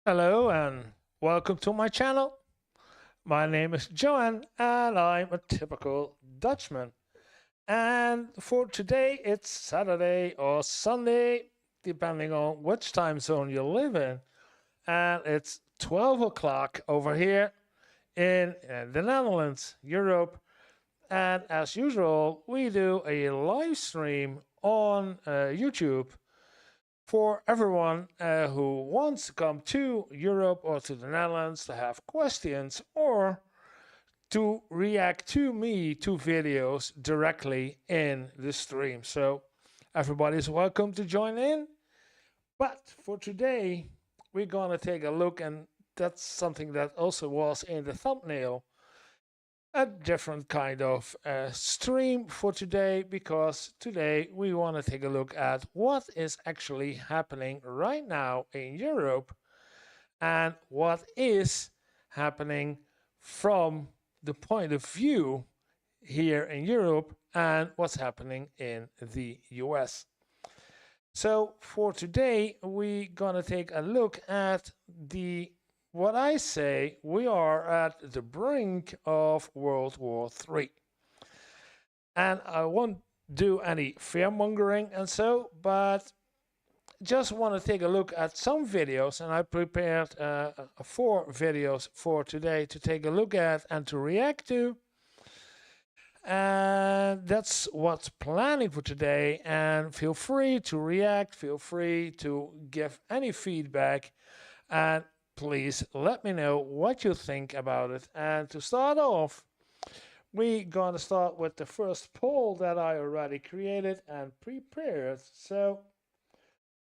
Hello and welcome to my channel. My name is Johan and I'm a typical Dutchman. And for today it's Saturday or Sunday, depending on which time zone you live in. And it's 12 o'clock over here in the Netherlands, Europe. And as usual, we do a live stream on YouTube for everyone who wants to come to Europe or to the Netherlands to have questions or to react to me to videos directly in the stream. So everybody's welcome to join in. But for today, we're going to take a look, and that's something that also was in the thumbnail, a different kind of stream for today, because today we want to take a look at what is actually happening right now in Europe and what is happening from the point of view here in Europe and what's happening in the US. So for today, we're gonna take a look at what I say, we are at the brink of World War III. And I won't do any fear-mongering and so, but just want to take a look at some videos, and I prepared 4 videos for today to take a look at and to react to. And that's what's planning for today. And feel free to react, feel free to give any feedback, and please let me know what you think about it. And to start off, we're going to start with the first poll that I already created and prepared. So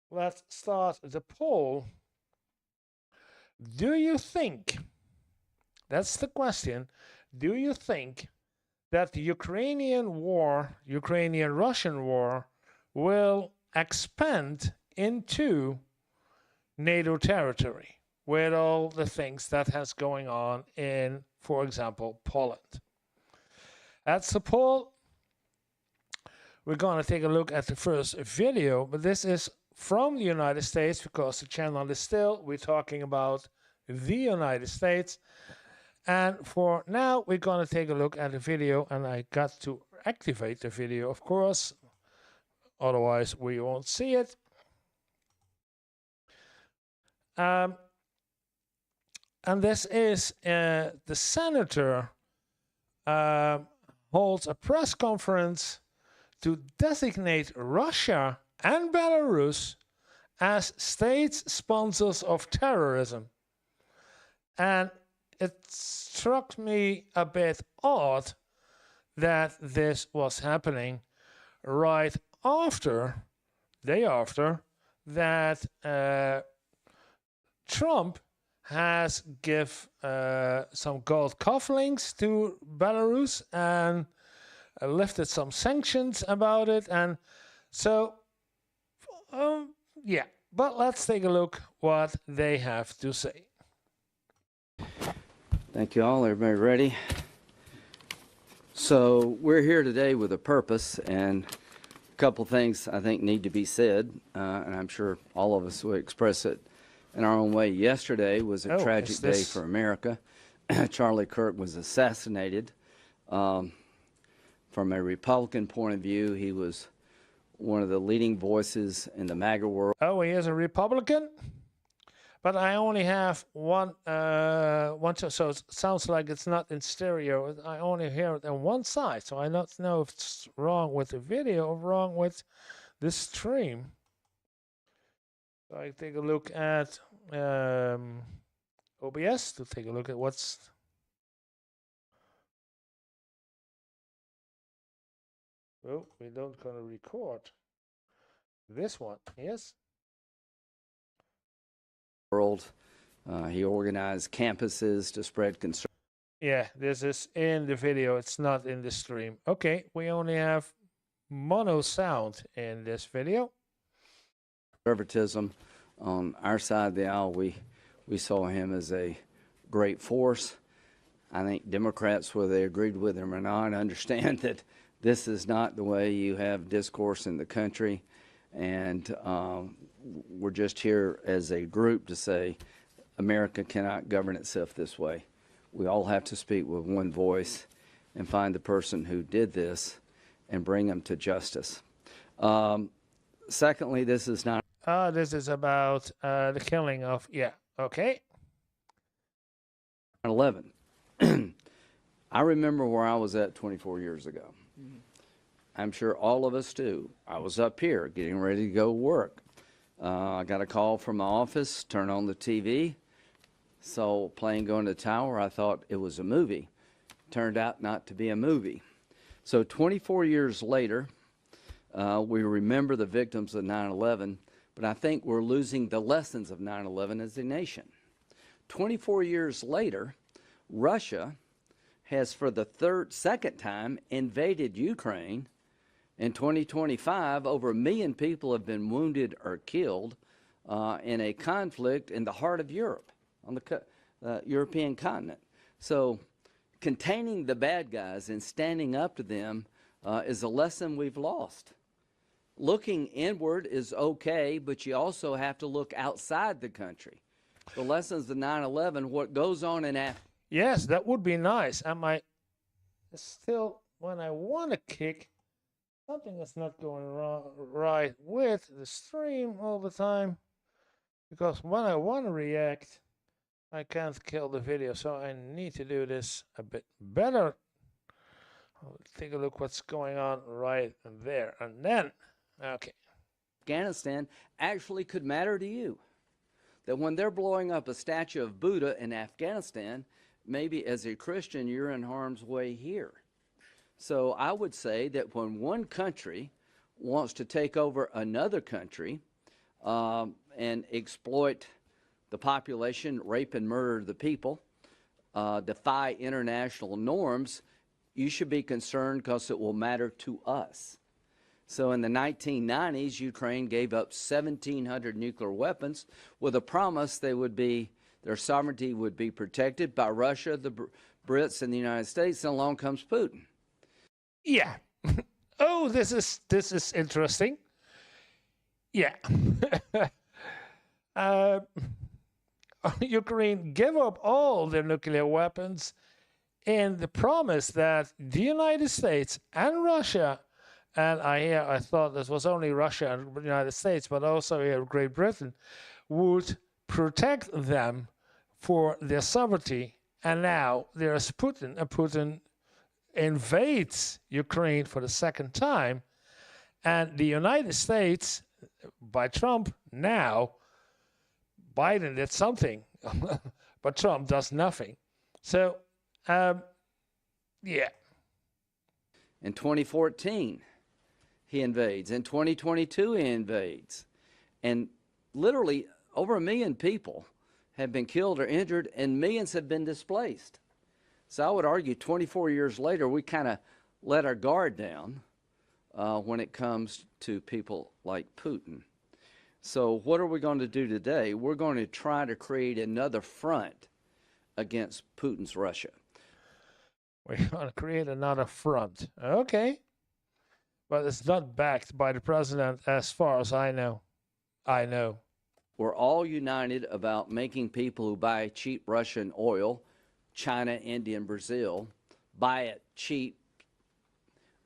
let's start the poll. Do you think, that's the question, do you think that the Ukrainian war, Ukrainian-Russian war, will expand into NATO territory with all the things that has going on in, for example, Poland? That's the poll. We're going to take a look at the first video, but this is from the United States because the channel is still, we're talking about the United States. And for now, we're going to take a look at the video, and I got to activate the video, of course, otherwise we won't see it. And this is the senator holds a press conference to designate Russia and Belarus as states sponsors of terrorism. And it struck me a bit odd that this was happening right after, day after, that Trump has give some gold cufflinks to Belarus and lifted some sanctions about it. And so, yeah, but let's take a look what they have to say. Thank you all. Everybody ready? So we're here today with a purpose, and a couple things I think need to be said, and I'm sure all of us will express it in our own way. Yesterday was a tragic day for America. Charlie Kirk was assassinated. From a Republican point of view, he was one of the leading voices in the MAGA world. Oh, he is a Republican? But I only have one, so it sounds like it's not in stereo. I only hear it on one side, so I don't know if it's wrong with the video or wrong with the stream. So I take a look at OBS to take a look at what's... Oh, we don't gonna record this one, yes? World. He organized campuses to spread concern. Yeah, this is in the video. It's not in the stream. Okay, we only have mono sound in this video. Conservatism on our side of the aisle, we saw him as a great force. I think Democrats, whether they agreed with him or not, understand that this is not the way you have discourse in the country. And we're just here as a group to say America cannot govern itself this way. We all have to speak with one voice and find the person who did this and bring them to justice. Secondly, this is not. This is about the killing of, yeah, okay. 9/11. I remember where I was at 24 years ago. I'm sure all of us do. I was up here getting ready to go work. I got a call from my office, turn on the TV, saw a plane going to the tower. I thought it was a movie. Turned out not to be a movie. So 24 years later, we remember the victims of 9/11, but I think we're losing the lessons of 9/11 as a nation. 24 years later, Russia has for the second time invaded Ukraine. In 2025, over 1 million people have been wounded or killed in a conflict in the heart of Europe, on the European continent. So containing the bad guys and standing up to them is a lesson we've lost. Looking inward is okay, but you also have to look outside the country. The lessons of 9/11, what goes on in Yes, that would be nice. Am I still, when I want to kick, something that's not going right with the stream all the time, because when I want to react, I can't kill the video, so I need to do this a bit better. Take a look what's going on right there, and then, okay. Afghanistan actually could matter to you. That when they're blowing up a statue of Buddha in Afghanistan, maybe as a Christian you're in harm's way here. So I would say that when one country wants to take over another country and exploit the population, rape and murder the people, defy international norms, you should be concerned because it will matter to us. So in the 1990s, Ukraine gave up 1,700 nuclear weapons with a promise their sovereignty would be protected by Russia, the Brits, and the United States, and along comes Putin. Yeah. Oh, this is interesting. Yeah. Ukraine gave up all their nuclear weapons in the promise that the United States and Russia, and I thought this was only Russia and the United States, but also here Great Britain, would protect them for their sovereignty. And now there's Putin, and Putin invades Ukraine for the second time, and the United States, by Trump, now Biden did something, but Trump does nothing. So, yeah. In 2014, he invades. In 2022, he invades. And literally over 1 million people have been killed or injured, and millions have been displaced. So I would argue 24 years later, we kind of let our guard down when it comes to people like Putin. So what are we going to do today? We're going to try to create another front against Putin's Russia. We're going to create another front. Okay. But it's not backed by the president as far as I know. We're all united about making people who buy cheap Russian oil, China, India, and Brazil, buy it cheap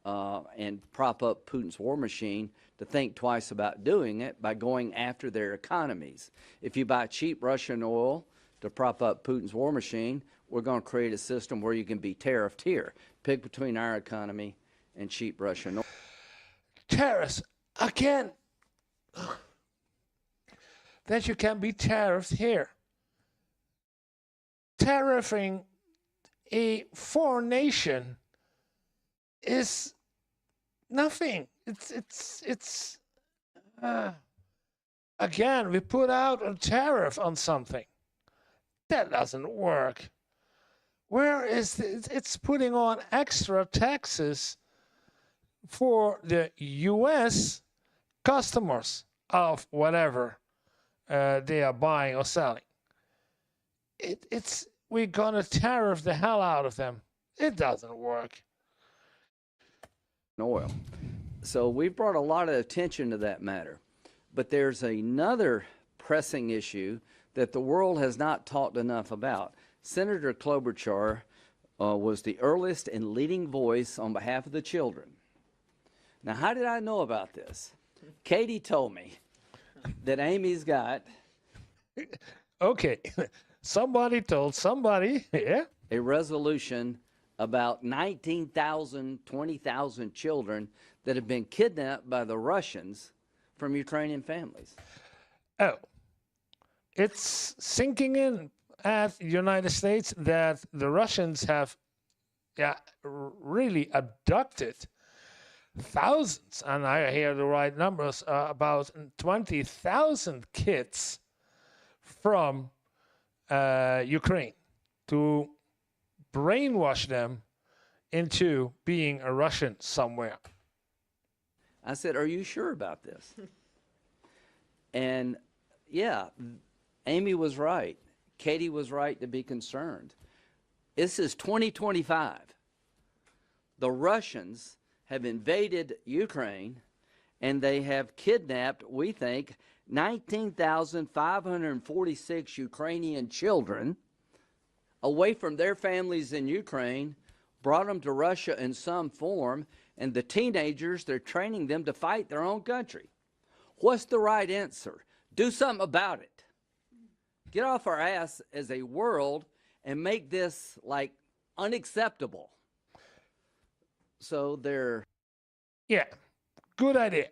and prop up Putin's war machine, to think twice about doing it by going after their economies. If you buy cheap Russian oil to prop up Putin's war machine, we're going to create a system where you can be tariffed here. Pick between our economy and cheap Russian oil. Tariffs, again. That you can be tariffed here. Tariffing a foreign nation is nothing. It's again, we put out a tariff on something. That doesn't work. Where is it's putting on extra taxes for the US customers of whatever they are buying or selling. We're gonna tariff the hell out of them. It doesn't work. Oil. So we've brought a lot of attention to that matter. But there's another pressing issue that the world has not talked enough about. Senator Klobuchar was the earliest and leading voice on behalf of the children. Now, how did I know about this? Katie told me that Amy's got Okay, somebody told somebody, yeah? a resolution about 19,000, 20,000 children that have been kidnapped by the Russians from Ukrainian families. Oh, it's sinking in at the United States that the Russians have really abducted thousands, and I hear the right numbers, about 20,000 kids from Ukraine to brainwash them into being a Russian somewhere. I said, are you sure about this? And yeah, Amy was right. Katie was right to be concerned. This is 2025. The Russians have invaded Ukraine, and they have kidnapped, we think, 19,546 Ukrainian children away from their families in Ukraine, brought them to Russia in some form, and the teenagers, they're training them to fight their own country. What's the right answer? Do something about it. Get off our ass as a world and make this, like, unacceptable. So they're... Yeah, good idea.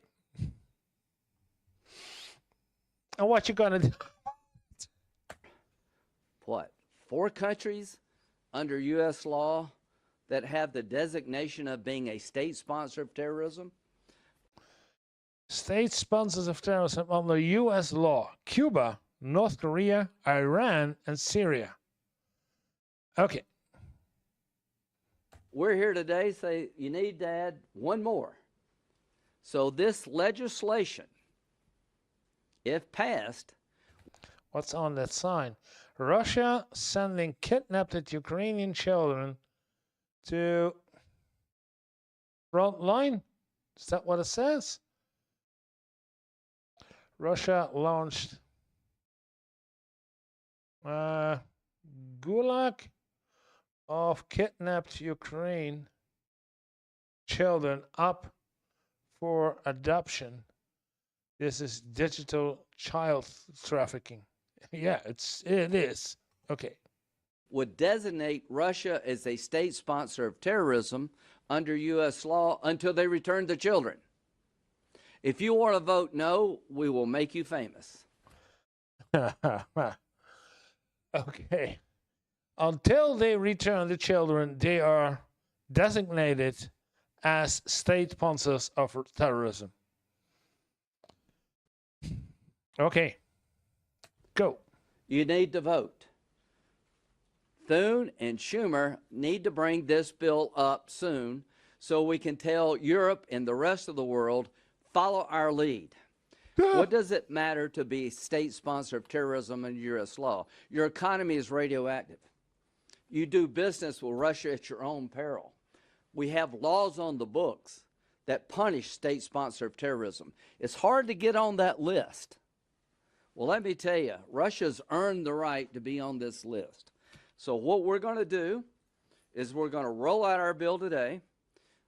And what you gonna do? What? 4 countries under U.S. law that have the designation of being a state sponsor of terrorism? State sponsors of terrorism under U.S. law: Cuba, North Korea, Iran, and Syria. Okay. We're here today, say you need to add one more. So this legislation, if passed... What's on that sign? Russia sending kidnapped Ukrainian children to front line? Is that what it says? Russia launched gulag of kidnapped Ukraine children up for adoption. This is digital child trafficking. Yeah, it is. Okay. Would designate Russia as a state sponsor of terrorism under U.S. law until they return the children. If you want to vote no, we will make you famous. Okay. Until they return the children, they are designated as state sponsors of terrorism. Okay. Go. You need to vote. Thune and Schumer need to bring this bill up soon so we can tell Europe and the rest of the world, follow our lead. What does it matter to be state sponsor of terrorism under U.S. law? Your economy is radioactive. You do business with Russia at your own peril. We have laws on the books that punish state sponsor of terrorism. It's hard to get on that list. Well, let me tell you, Russia's earned the right to be on this list. So what we're going to do is we're going to roll out our bill today.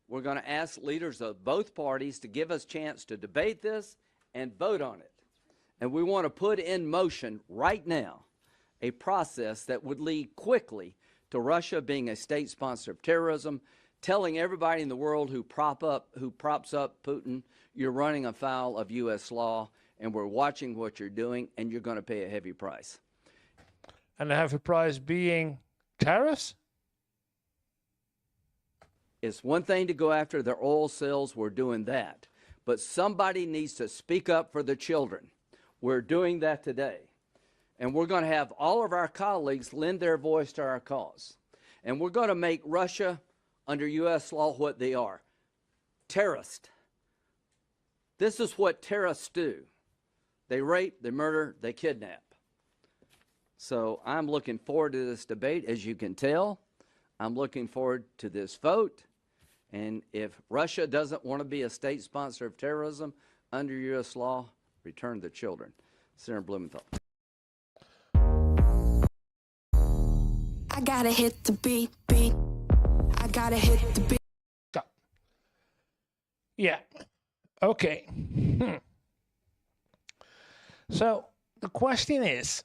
We're going to ask leaders of both parties to give us a chance to debate this and vote on it. And we want to put in motion right now a process that would lead quickly to Russia being a state sponsor of terrorism, telling everybody in the world who props up Putin, you're running afoul of U.S. law, and we're watching what you're doing, and you're going to pay a heavy price. And the heavy price being tariffs? It's one thing to go after their oil sales. We're doing that. But somebody needs to speak up for the children. We're doing that today. And we're going to have all of our colleagues lend their voice to our cause. And we're going to make Russia, under U.S. law, what they are: terrorists. This is what terrorists do. They rape, they murder, they kidnap. So I'm looking forward to this debate. As you can tell, I'm looking forward to this vote. And if Russia doesn't want to be a state sponsor of terrorism under U.S. law, return the children. Senator Blumenthal. gotta hit the beat, beat. I gotta hit the beat. Yeah. Okay. So the question is,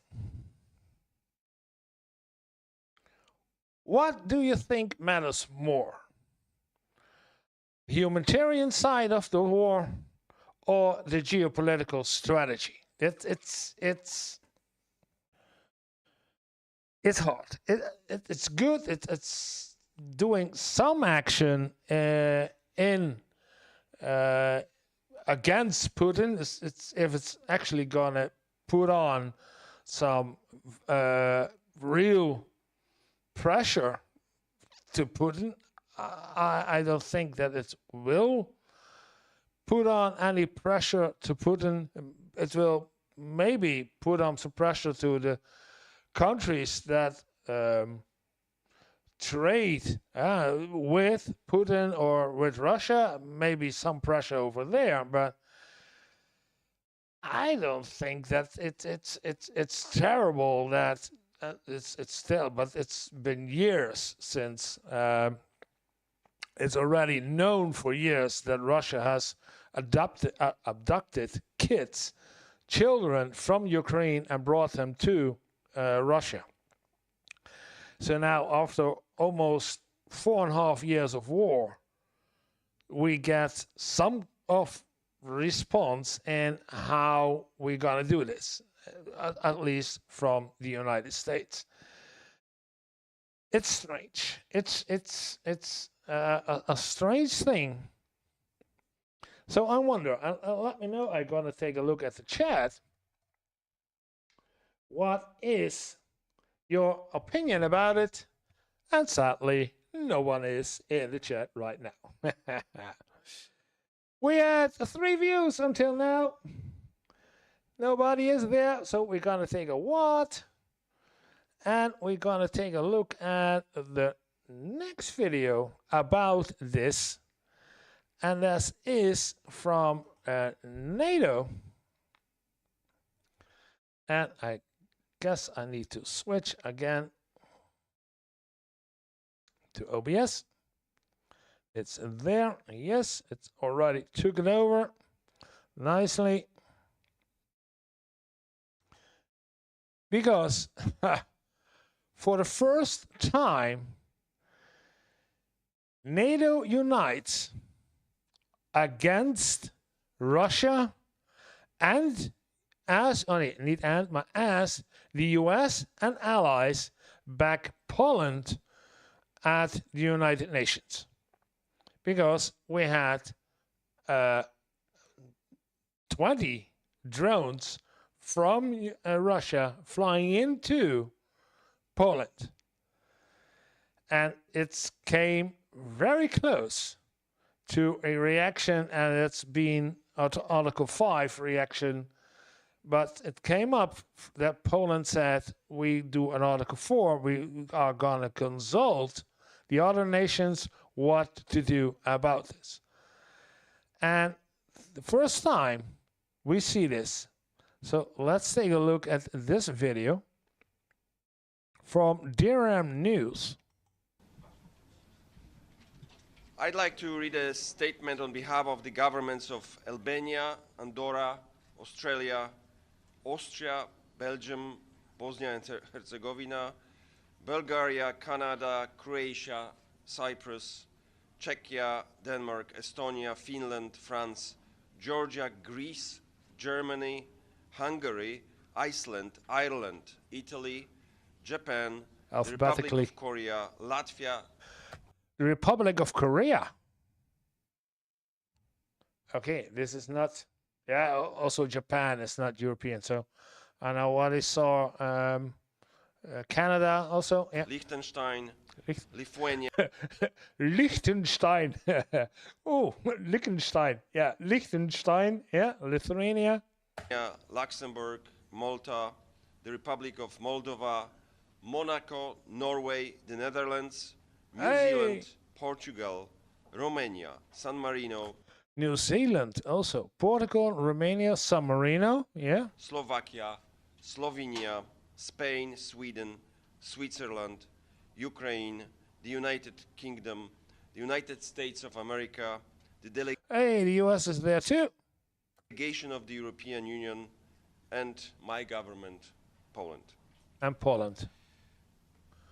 what do you think matters more? The humanitarian side of the war or the geopolitical strategy? It's hard. It's good. It's doing some action in against Putin. It's if it's actually gonna put on some real pressure to Putin. I don't think that it will put on any pressure to Putin. It will maybe put on some pressure to the countries that trade with Putin or with Russia. Maybe some pressure over there, but I don't think that it's terrible that it's still. But it's been years since. It's already known for years that Russia has abducted kids, children from Ukraine and brought them to Russia. So now, after almost 4.5 years of war, we get some of response in how we're gonna do this, at least from the United States. It's strange. It's a strange thing. So I wonder, let me know. I'm gonna take a look at the chat. What is your opinion about it? And sadly, no one is in the chat right now. We had 3 views until now. Nobody is there, so we're gonna take a what? And we're gonna take a look at the next video about this. And this is from NATO. And I guess I need to switch again to OBS. It's there. Yes, it's already took it over nicely. Because for the first time, NATO unites against Russia and as the US and allies back Poland at the United Nations. Because we had 20 drones from Russia flying into Poland. And it came very close to a reaction, and it's been Article 5 reaction, but it came up that Poland said, we do an Article 4, we are going to consult the other nations what to do about this. And the first time we see this, so let's take a look at this video from DRM News. I'd like to read a statement on behalf of the governments of Albania, Andorra, Australia, Austria, Belgium, Bosnia and Herzegovina, Bulgaria, Canada, Croatia, Cyprus, Czechia, Denmark, Estonia, Finland, France, Georgia, Greece, Germany, Hungary, Iceland, Ireland, Italy, Japan, the Republic of Korea, Latvia. The Republic of Korea. Okay, this is not, yeah, also Japan is not European. So I know what I saw, Canada also. Yeah. Liechtenstein, Lithuania. Liechtenstein. Oh, Liechtenstein. Yeah, Liechtenstein. Yeah, Lithuania. Yeah, Luxembourg, Malta, the Republic of Moldova, Monaco, Norway, the Netherlands, New Zealand, Portugal, Romania, San Marino. New Zealand also. Portugal, Romania, San Marino. Yeah. Slovakia, Slovenia, Spain, Sweden, Switzerland, Ukraine, the United Kingdom, the United States of America, the Hey, the US is there too. delegation of the European Union, and my government, Poland. And Poland.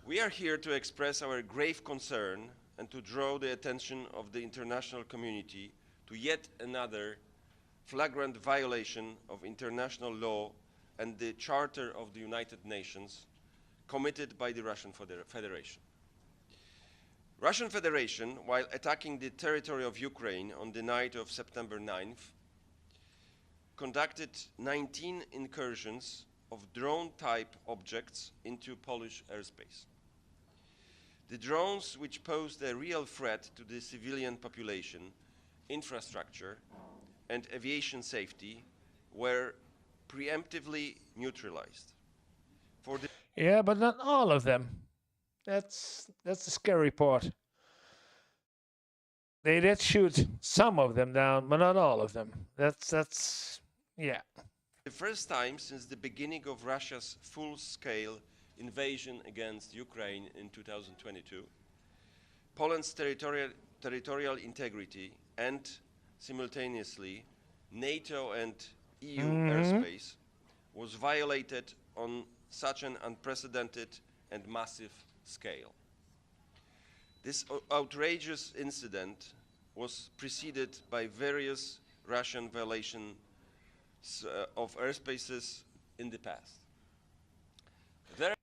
We are here to express our grave concern and to draw the attention of the international community to yet another flagrant violation of international law and the Charter of the United Nations committed by the Russian Federation. Russian Federation, while attacking the territory of Ukraine on the night of September 9th, conducted 19 incursions of drone-type objects into Polish airspace. The drones, which posed a real threat to the civilian population, infrastructure, and aviation safety, were preemptively neutralized. Yeah, but not all of them. That's the scary part. They did shoot some of them down, but not all of them. That's yeah. The first time since the beginning of Russia's full-scale invasion against Ukraine in 2022, Poland's territorial integrity and simultaneously NATO and EU airspace was violated on such an unprecedented and massive scale. This outrageous incident was preceded by various Russian violations of airspaces in the past.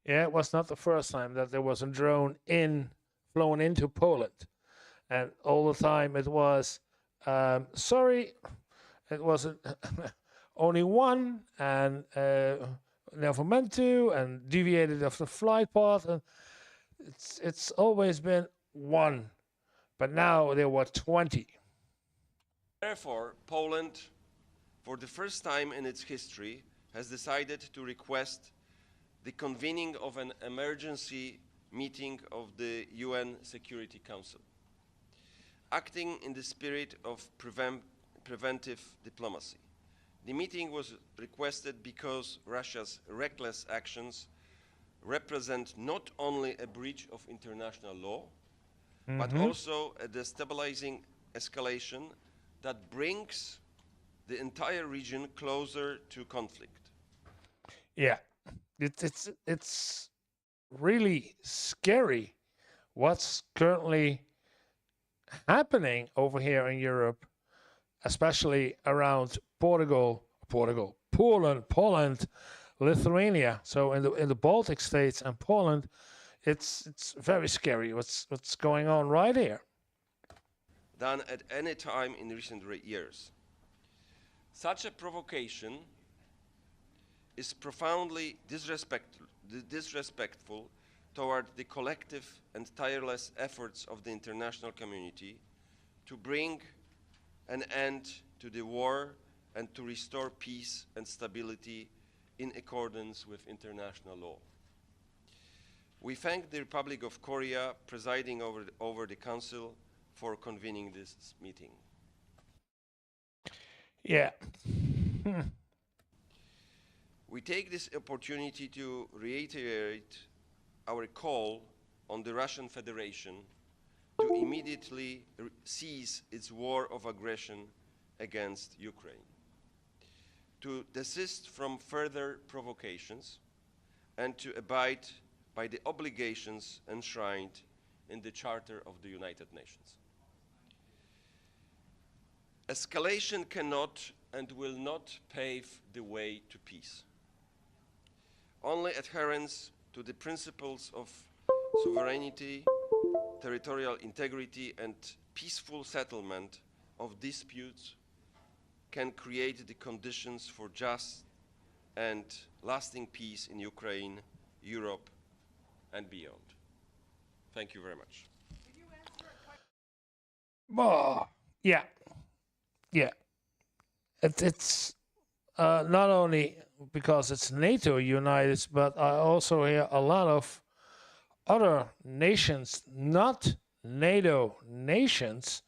Yeah, it was not the first time that there was a drone flown into Poland, and all the time it was sorry, it wasn't only one, and never meant to, and deviated off the flight path, and it's always been one, but now there were 20. Therefore, Poland, for the first time in its history, has decided to request the convening of an emergency meeting of the UN Security Council, acting in the spirit of preventive diplomacy. The meeting was requested because Russia's reckless actions represent not only a breach of international law, but also a destabilizing escalation that brings the entire region closer to conflict. Yeah, it's really scary what's currently happening over here in Europe, especially around Poland, Lithuania. So in the Baltic states and Poland, it's very scary what's going on right here. Than at any time in recent years. Such a provocation is profoundly disrespectful toward the collective and tireless efforts of the international community to bring an end to the war and to restore peace and stability in accordance with international law. We thank the Republic of Korea presiding over the Council for convening this meeting. Yeah. We take this opportunity to reiterate our call on the Russian Federation to immediately cease its war of aggression against Ukraine, to desist from further provocations, and to abide by the obligations enshrined in the Charter of the United Nations. Escalation cannot and will not pave the way to peace. Only adherence to the principles of sovereignty, territorial integrity, and peaceful settlement of disputes can create the conditions for just and lasting peace in Ukraine, Europe, and beyond. Thank you very much. Oh, yeah. Yeah. It's not only because it's NATO united, but I also hear a lot of other nations, not NATO nations,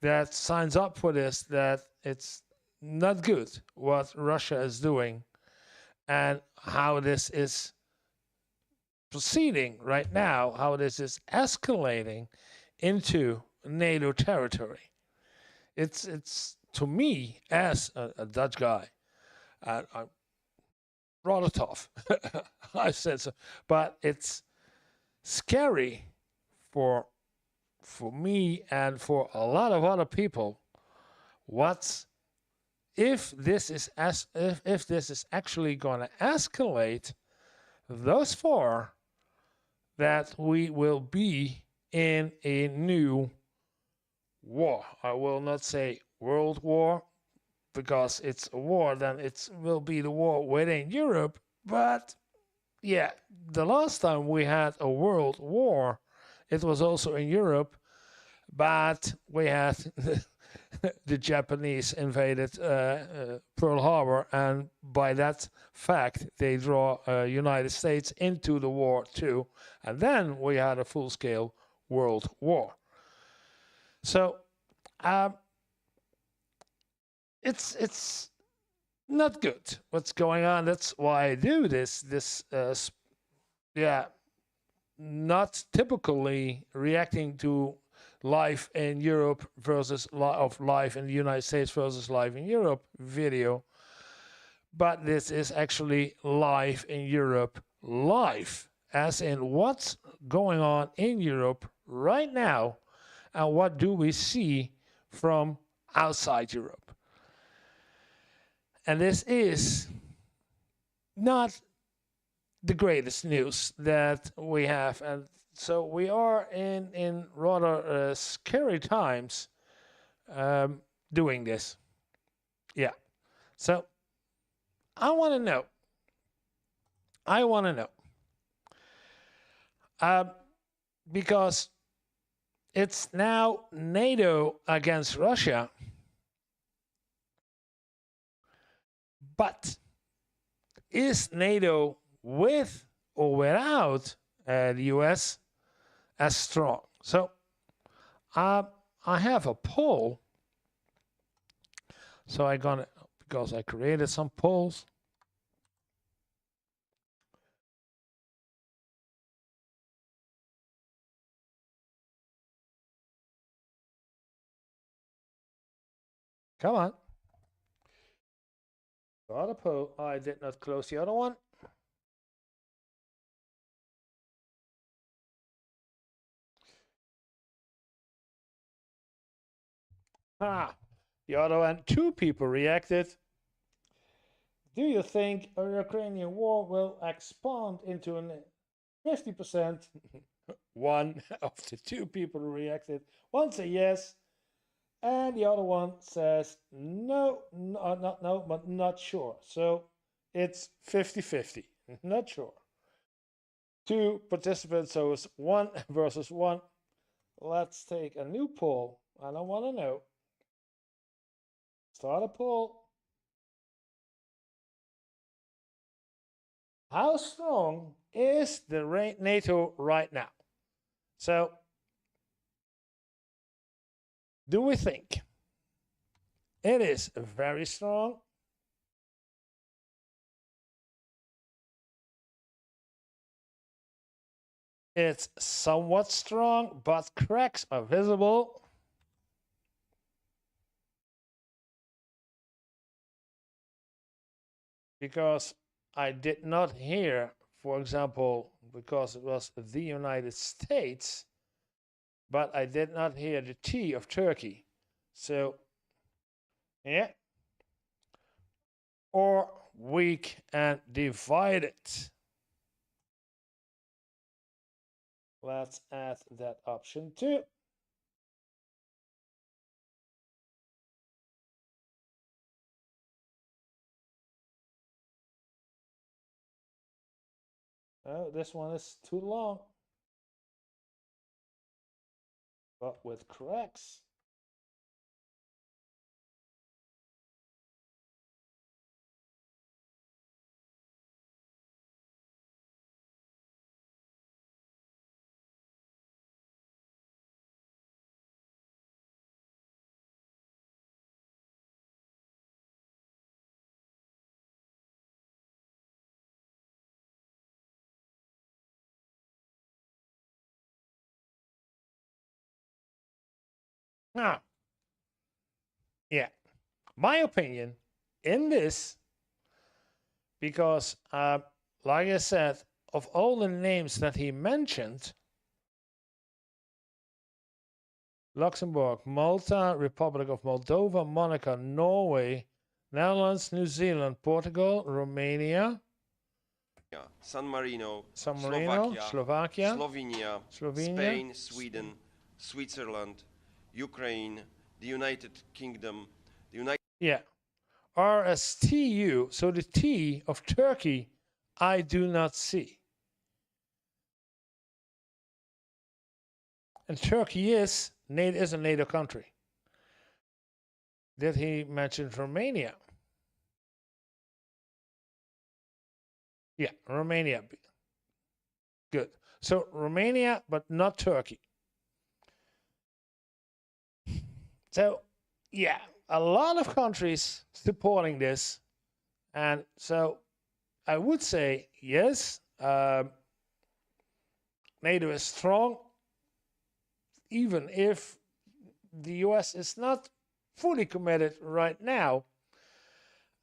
that signs up for this, that it's not good what Russia is doing and how this is proceeding right now, how this is escalating into NATO territory. It's to me as a Dutch guy, I'm rather tough. I said so, but it's scary for me and for a lot of other people. What's if this is if this is actually going to escalate thus far that we will be in a new war. I will not say world war because it's a war, then it will be the war within Europe. But yeah, the last time we had a world war, it was also in Europe, but we had the Japanese invaded Pearl Harbor, and by that fact, they draw United States into the war too, and then we had a full-scale world war. So it's not good what's going on. That's why I do this. Not typically reacting to life in Europe versus life in the United States versus life in Europe video, but this is actually live in Europe, live, as in what's going on in Europe right now, and what do we see from outside Europe. And this is not the greatest news that we have, and so we are in rather scary times doing this. Yeah. So I want to know. Because it's now NATO against Russia, but is NATO with or without the US as strong? So I have a poll. So I'm gonna, because I created some polls. Come on. Got a poll. I did not close the other one. The other one, 2 people reacted. Do you think a Ukrainian war will expand into a 50%? One of the 2 people who reacted. One says yes, and the other one says no, not no, but not sure. So it's 50-50, not sure. 2 participants, so it's 1 versus 1. Let's take a new poll, and I want to know. Start a poll. How strong is the NATO right now? So, do we think it is very strong? It's somewhat strong, but cracks are visible. Because I did not hear, for example, because it was the United States, but I did not hear the T of Turkey. So, yeah. Or weak and divided. Let's add that option too. Oh, this one is too long, but with cracks. Now, yeah, my opinion in this, because like I said, of all the names that he mentioned, Luxembourg, Malta, Republic of Moldova, Monaco, Norway, Netherlands, New Zealand, Portugal, Romania, San Marino, San Marino, Slovakia, Slovenia, Slovenia, Spain, Sweden, Switzerland, Ukraine, the United Kingdom, the United yeah, RSTU. So the T of Turkey, I do not see. And Turkey is a NATO country. Did he mention Romania? Yeah, Romania. Good. So Romania, but not Turkey. So, yeah, a lot of countries supporting this. And so I would say, yes, NATO is strong, even if the US is not fully committed right now,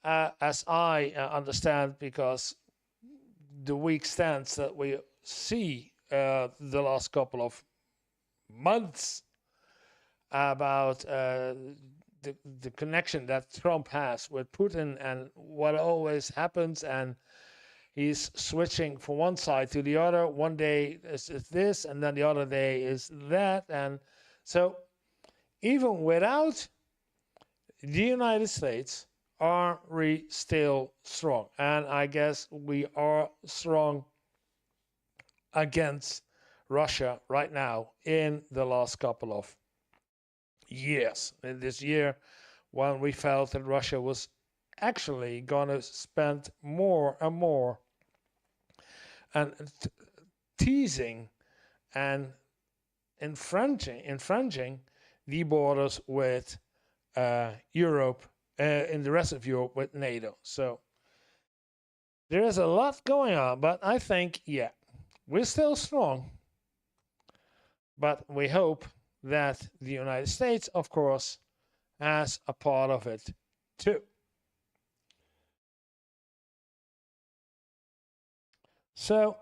as I understand, because the weak stance that we see the last couple of months about the connection that Trump has with Putin and what always happens, and he's switching from one side to the other. One day is this, and then the other day is that. And so even without the United States, are we still strong? And I guess we are strong against Russia right now in the last couple of years. In this year, when we felt that Russia was actually going to spend more and more and teasing and infringing the borders with Europe, in the rest of Europe with NATO. So there is a lot going on, but I think, yeah, we're still strong. But we hope that the United States, of course, has a part of it too. So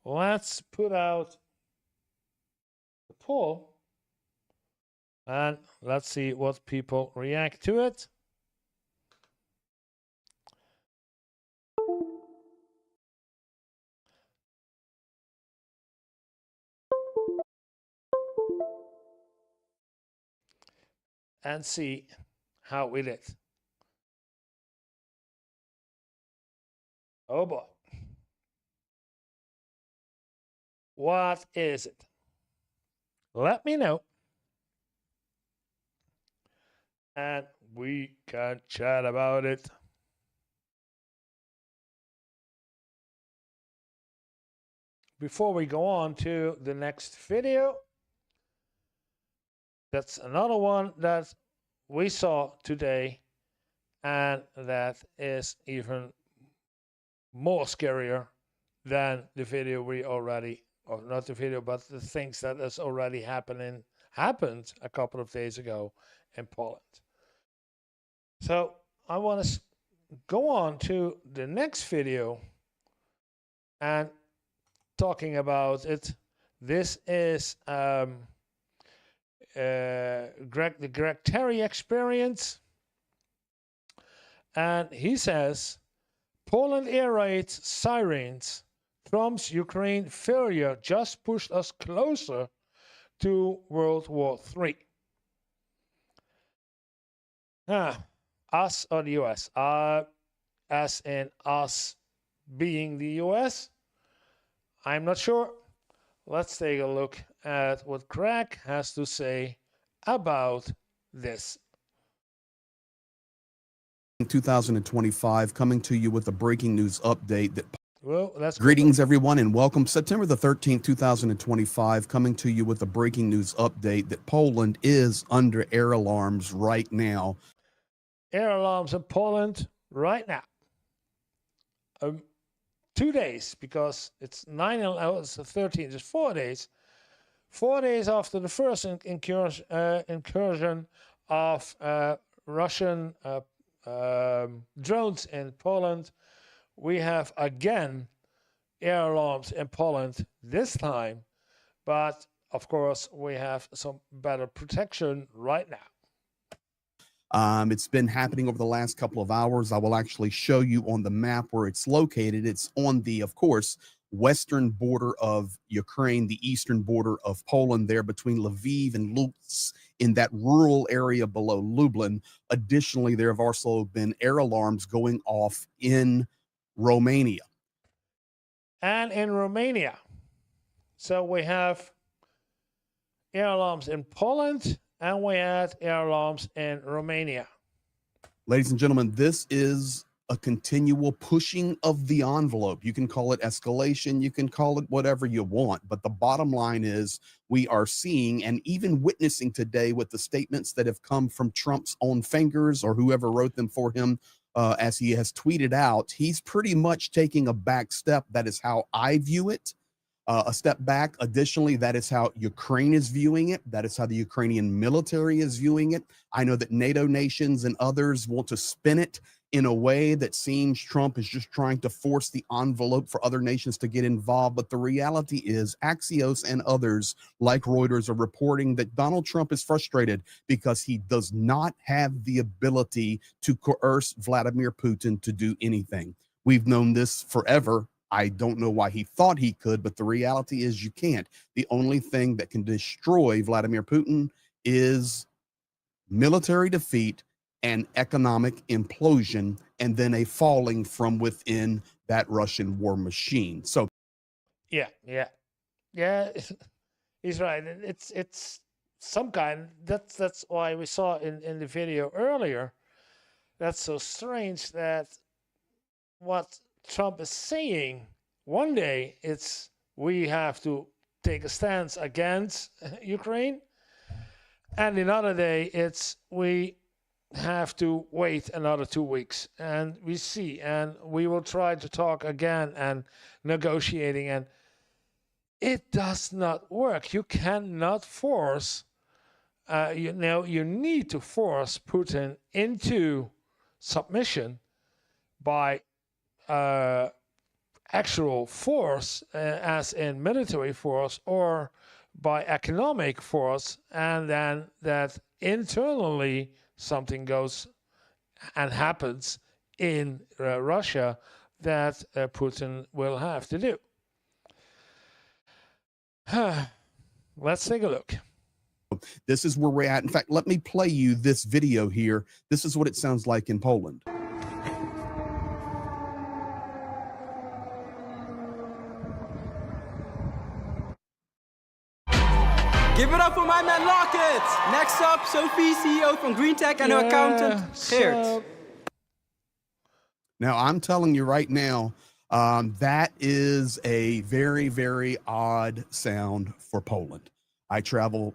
let's put out the poll and let's see what people react to it. And see how we did. Oh boy. What is it? Let me know. And we can chat about it. Before we go on to the next video, that's another one that we saw today, and that is even more scarier than the video we already, or not the video, but the things that has already happened a couple of days ago in Poland. So I want to go on to the next video and talking about it. This is the Greg Terry experience, and he says Poland air raid sirens, Trump's Ukraine failure just pushed us closer to World War III. Us or the US? As in us being the US? I'm not sure. Let's take a look at what Greg has to say about this. 2025, coming to you with a breaking news update that Well, let's greetings everyone and welcome. September the 13th, 2025, coming to you with a breaking news update that Poland is under air alarms right now. Air alarms in Poland right now. 2 days, because it's 9/11, it's the 13th, it's 4 days. 4 days after the first incursion of Russian drones in Poland, we have again air alarms in Poland this time, but of course we have some better protection right now. It's been happening over the last couple of hours. I will actually show you on the map where it's located. It's on the, of course, western border of Ukraine, the eastern border of Poland, there between Lviv and Lutsk, in that rural area below Lublin. Additionally, there have also been air alarms going off in Romania. And in Romania. So we have air alarms in Poland, and we had air alarms in Romania. Ladies and gentlemen, this is a continual pushing of the envelope. You can call it escalation, you can call it whatever you want, but the bottom line is we are seeing and even witnessing today with the statements that have come from Trump's own fingers or whoever wrote them for him, as he has tweeted out, he's pretty much taking a back step. That is how I view it. A step back. Additionally, that is how Ukraine is viewing it. That is how the Ukrainian military is viewing it. I know that NATO nations and others want to spin it in a way that seems Trump is just trying to force the envelope for other nations to get involved. But the reality is Axios and others like Reuters are reporting that Donald Trump is frustrated because he does not have the ability to coerce Vladimir Putin to do anything. We've known this forever. I don't know why he thought he could, but the reality is you can't. The only thing that can destroy Vladimir Putin is military defeat and economic implosion, and then a falling from within that Russian war machine. So, yeah, he's right. It's some kind. That's why we saw in the video earlier. That's so strange that what Trump is saying, one day it's we have to take a stance against Ukraine, and another day it's we have to wait another 2 weeks, and we see, and we will try to talk again and negotiating, and it does not work. You cannot force, you need to force Putin into submission by actual force, as in military force, or by economic force, and then that internally something goes and happens in Russia that Putin will have to do. Let's take a look. this is where we're at. In fact, let me play you this video here. This is what it sounds like in Poland. Give it up for my man Lockett! Next up, Sophie, CEO from Green Tech, and her accountant, Geert. Now, I'm telling you right now, that is a very, very odd sound for Poland. I travel,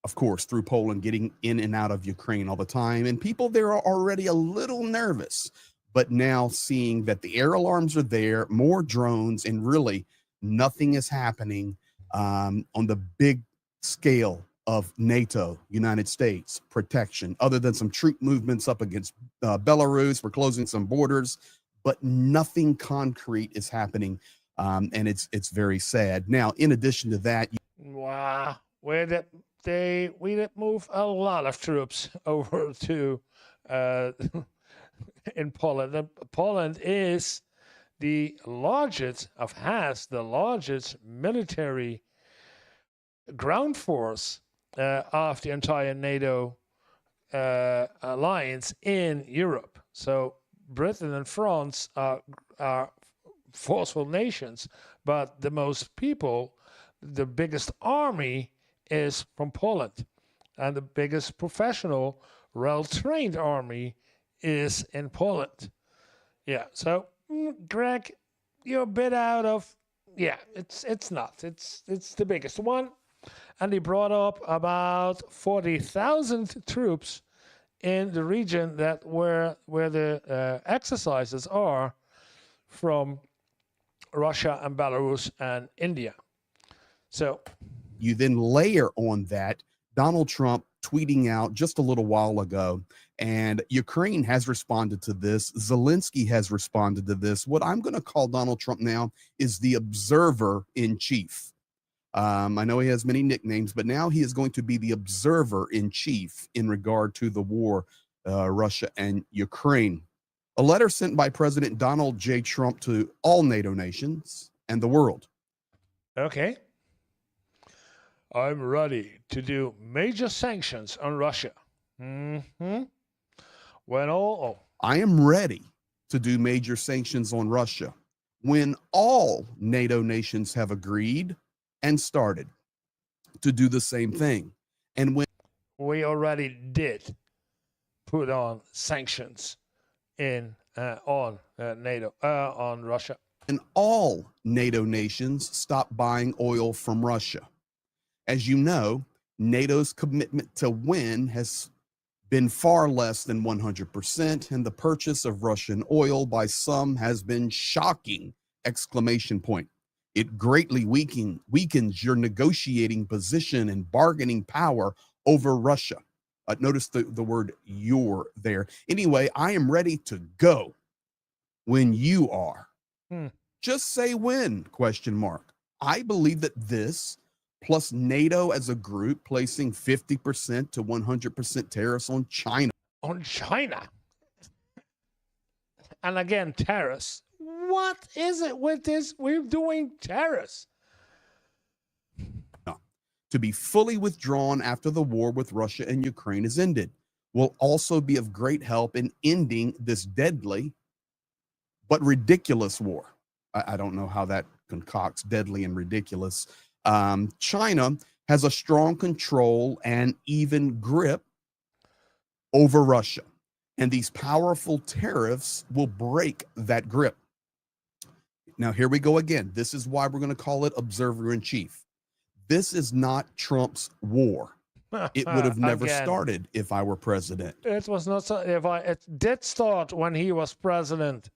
of course, through Poland, getting in and out of Ukraine all the time, and people there are already a little nervous. But now seeing that the air alarms are there, more drones, and really nothing is happening on the big scale of NATO, United States protection, other than some troop movements up against Belarus. We're closing some borders, but nothing concrete is happening, and it's very sad. Now, in addition to that, wow, we did move a lot of troops over to in Poland. Poland is the largest has the largest military ground force of the entire NATO alliance in Europe. So Britain and France are forceful nations, but the most people, the biggest army is from Poland, and the biggest professional, well-trained army is in Poland. Yeah, so Greg, you're a bit out of, yeah, it's not. It's the biggest one. And he brought up about 40,000 troops in the region that where the exercises are from Russia and Belarus and India. So You then layer on that Donald Trump tweeting out just a little while ago, and Ukraine has responded to this. Zelensky has responded to this. What I'm going to call Donald Trump now is the observer in chief. I know he has many nicknames, but now he is going to be the observer in chief in regard to the war, Russia and Ukraine. A letter sent by President Donald J. Trump to all NATO nations and the world. Okay. I'm ready to do major sanctions on Russia. Mm-hmm. I am ready to do major sanctions on Russia when all NATO nations have agreed and started to do the same thing. And when we already did put on sanctions on NATO, on Russia. And all NATO nations stop buying oil from Russia. As you know, NATO's commitment to win has been far less than 100%, and the purchase of Russian oil by some has been shocking! It greatly weakens your negotiating position and bargaining power over Russia. Notice the word "your" there. Anyway, I am ready to go when you are. Just say when, ? I believe that this, plus NATO as a group placing 50% to 100% tariffs on China. On China? And again, tariffs. What is it with this? We're doing tariffs. To be fully withdrawn after the war with Russia and Ukraine is ended will also be of great help in ending this deadly but ridiculous war. I don't know how that concocts deadly and ridiculous. China has a strong control and even grip over Russia, and these powerful tariffs will break that grip. Now, here we go again. This is why we're going to call it observer in chief. This is not Trump's war. It would have never started if I were president. It was not so. It did start when he was president.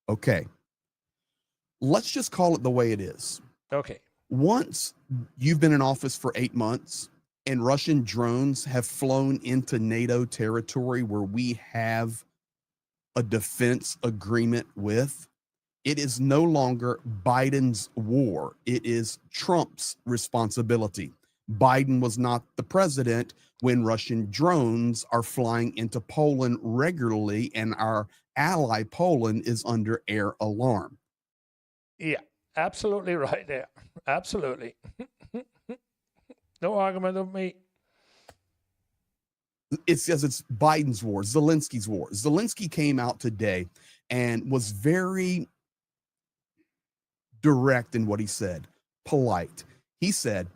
Okay. Let's just call it the way it is. Okay. Once you've been in office for 8 months and Russian drones have flown into NATO territory where we have a defense agreement with, it is no longer Biden's war. It is Trump's responsibility. Biden was not the president when Russian drones are flying into Poland regularly, and our ally Poland is under air alarm. Yeah, absolutely right there. Absolutely. No argument with me. It says it's Biden's war, Zelensky's war. Zelensky came out today and was very direct in what he said, polite. He said,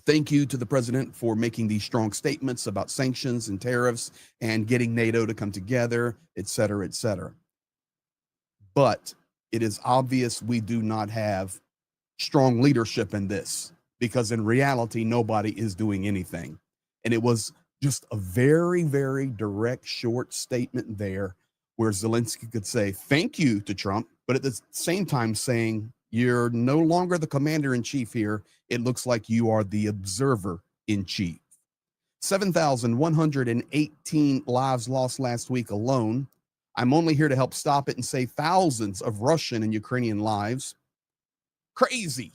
thank you to the president for making these strong statements about sanctions and tariffs and getting NATO to come together, et cetera, et cetera. But it is obvious we do not have strong leadership in this, because in reality, nobody is doing anything. And it was just a very, very direct, short statement there where Zelensky could say thank you to Trump, but at the same time saying, you're no longer the commander in chief here. It looks like you are the observer in chief. 7,118 lives lost last week alone. I'm only here to help stop it and save thousands of Russian and Ukrainian lives. Crazy.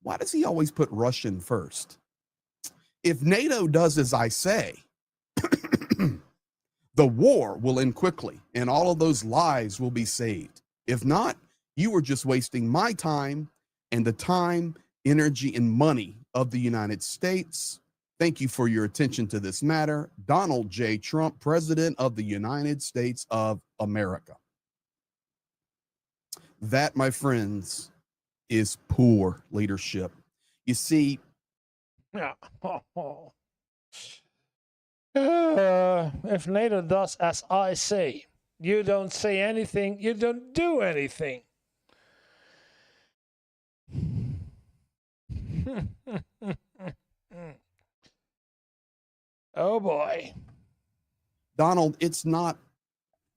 Why does he always put Russian first? If NATO does as I say, the war will end quickly and all of those lives will be saved. If not, you are just wasting my time and the time, energy, and money of the United States. Thank you for your attention to this matter. Donald J. Trump, President of the United States of America. That, my friends, is poor leadership. You see, if NATO does as I say, you don't say anything, you don't do anything. Oh boy. Donald, it's not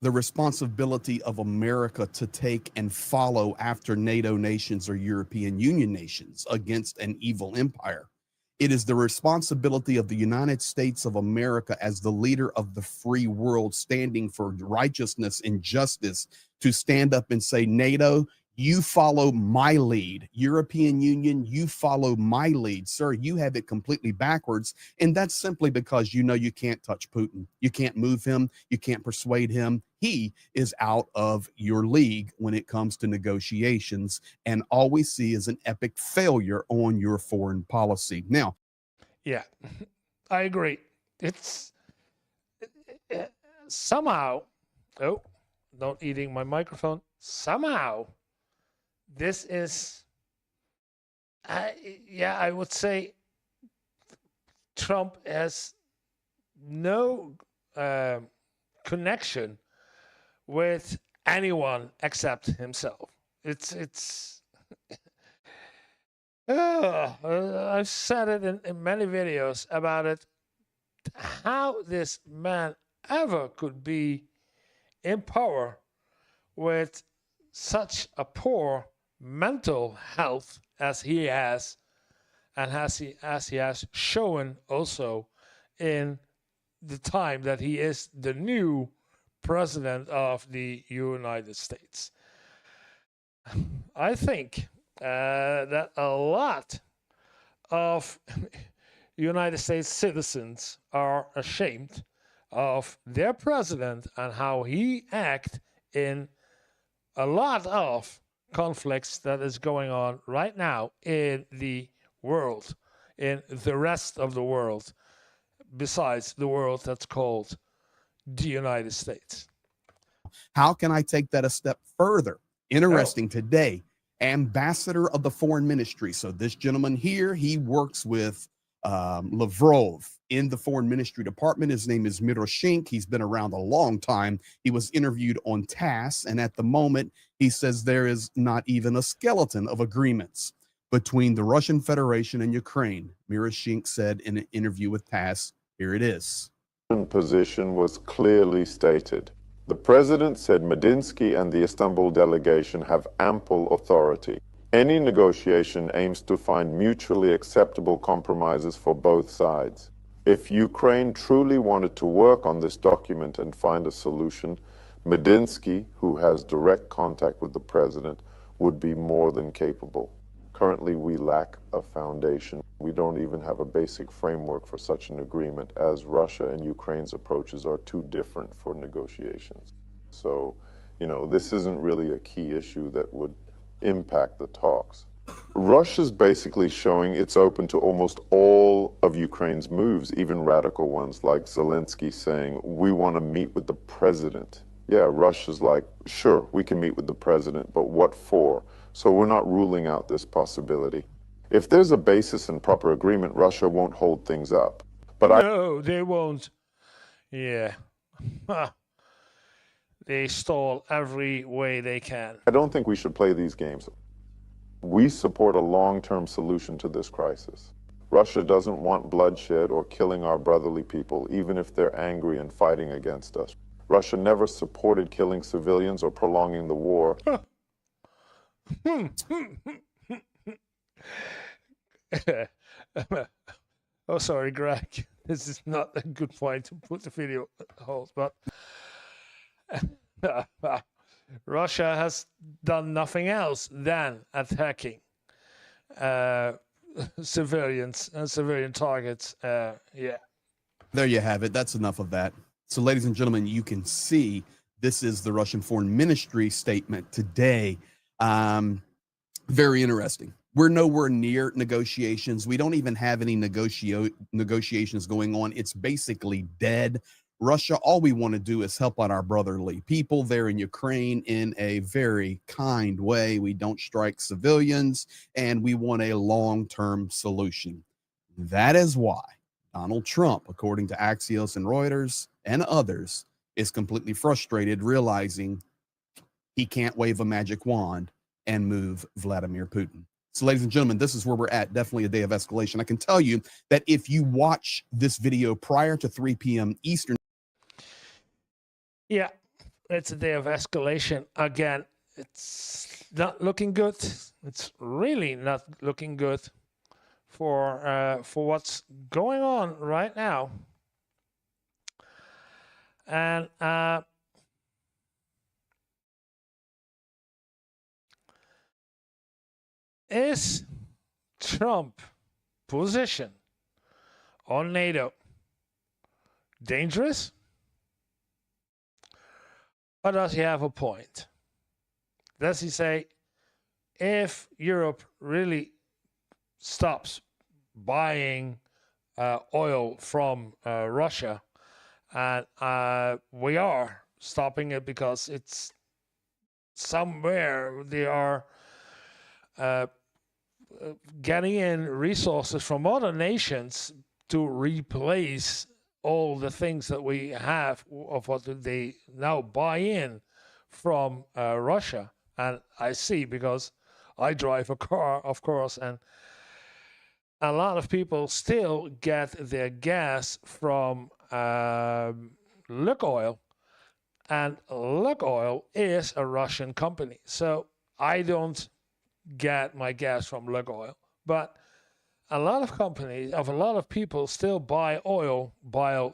the responsibility of America to take and follow after NATO nations or European Union nations against an evil empire. It is the responsibility of the United States of America as the leader of the free world standing for righteousness and justice to stand up and say, NATO, you follow my lead. European Union, you follow my lead. Sir, you have it completely backwards. And that's simply because you know you can't touch Putin. You can't move him. You can't persuade him. He is out of your league when it comes to negotiations. And all we see is an epic failure on your foreign policy. Now, yeah, I agree. It's somehow, oh, not eating my microphone. Somehow, this is, yeah, I would say Trump has no connection with anyone except himself. It's I've said it in many videos about it, how this man ever could be in power with such a poor mental health as he has, and as he has shown also in the time that he is the new president of the United States. I think that a lot of United States citizens are ashamed of their president and how he acts in a lot of conflicts that is going on right now in the world, in the rest of the world, besides the world that's called the United States. how can I take that a step further? Interesting today, ambassador of the foreign ministry. So this gentleman here, he works with Lavrov in the foreign ministry department. His name is Miroshnik. He's been around a long time. He was interviewed on TASS, and at the moment, he says there is not even a skeleton of agreements between the Russian Federation and Ukraine. Miroshnik said in an interview with TASS, here it is. Position was clearly stated. The president said Medinsky and the Istanbul delegation have ample authority. Any negotiation aims to find mutually acceptable compromises for both sides. If Ukraine truly wanted to work on this document and find a solution, Medinsky, who has direct contact with the president, would be more than capable. Currently, we lack a foundation. We don't even have a basic framework for such an agreement, as Russia and Ukraine's approaches are too different for negotiations. So, you know, this isn't really a key issue that would impact the talks. Russia's basically showing it's open to almost all of Ukraine's moves, even radical ones like Zelensky saying, we want to meet with the president. Yeah, Russia's like, sure, we can meet with the president, but what for? So we're not ruling out this possibility. If there's a basis and proper agreement, Russia won't hold things up. But no, they won't. Yeah. They stall every way they can. I don't think we should play these games. We support a long-term solution to this crisis. Russia doesn't want bloodshed or killing our brotherly people, even if they're angry and fighting against us. Russia never supported killing civilians or prolonging the war. Oh, sorry, Greg. This is not a good point to put the video hold, but Russia has done nothing else than attacking civilians and civilian targets. Yeah. There you have it. That's enough of that. So, ladies and gentlemen, you can see this is the Russian Foreign Ministry statement today. Very interesting. We're nowhere near negotiations. We don't even have any negotiations going on. It's basically dead. Russia, all we want to do is help out our brotherly people there in Ukraine in a very kind way. We don't strike civilians, and we want a long-term solution. That is why Donald Trump, according to Axios and Reuters and others, is completely frustrated, realizing he can't wave a magic wand and move Vladimir Putin. So, ladies and gentlemen, this is where we're at. Definitely a day of escalation. I can tell you that if you watch this video prior to 3 p.m. Eastern. Yeah, It's a day of escalation again. It's not looking good. It's really not looking good for what's going on right now. And is Trump position on NATO dangerous? Or does he have a point? Does he say, if Europe really stops buying oil from Russia, and we are stopping it because it's somewhere they are getting in resources from other nations to replace all the things that we have of what they now buy in from Russia. And I see, because I drive a car, of course, and a lot of people still get their gas from Lukoil, and Lukoil is a Russian company. So I don't get my gas from Lukoil, but a lot of companies, a lot of people still buy oil, buy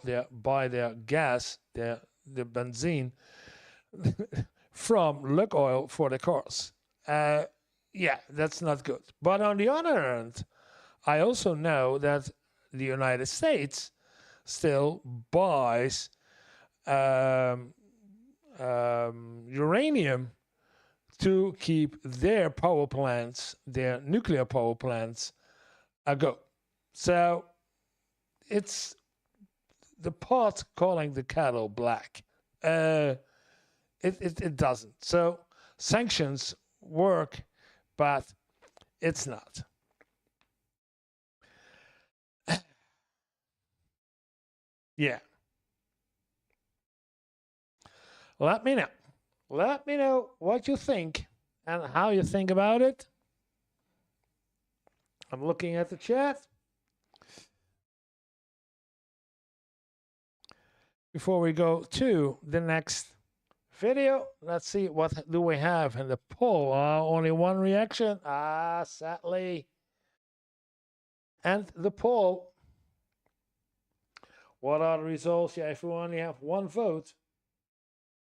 their gas, the benzene from Lukoil for the cars. Yeah, that's not good. But on the other hand, I also know that the United States still buys uranium to keep their power plants, their nuclear power plants, ago. So it's the pot calling the kettle black. It doesn't. So sanctions work, but it's not. Yeah. Let me know. Let me know what you think and how you think about it. I'm looking at the chat. Before we go to the next video, let's see, what do we have in the poll? Only one reaction. Sadly. And the poll. What are the results? Yeah, if we only have one vote,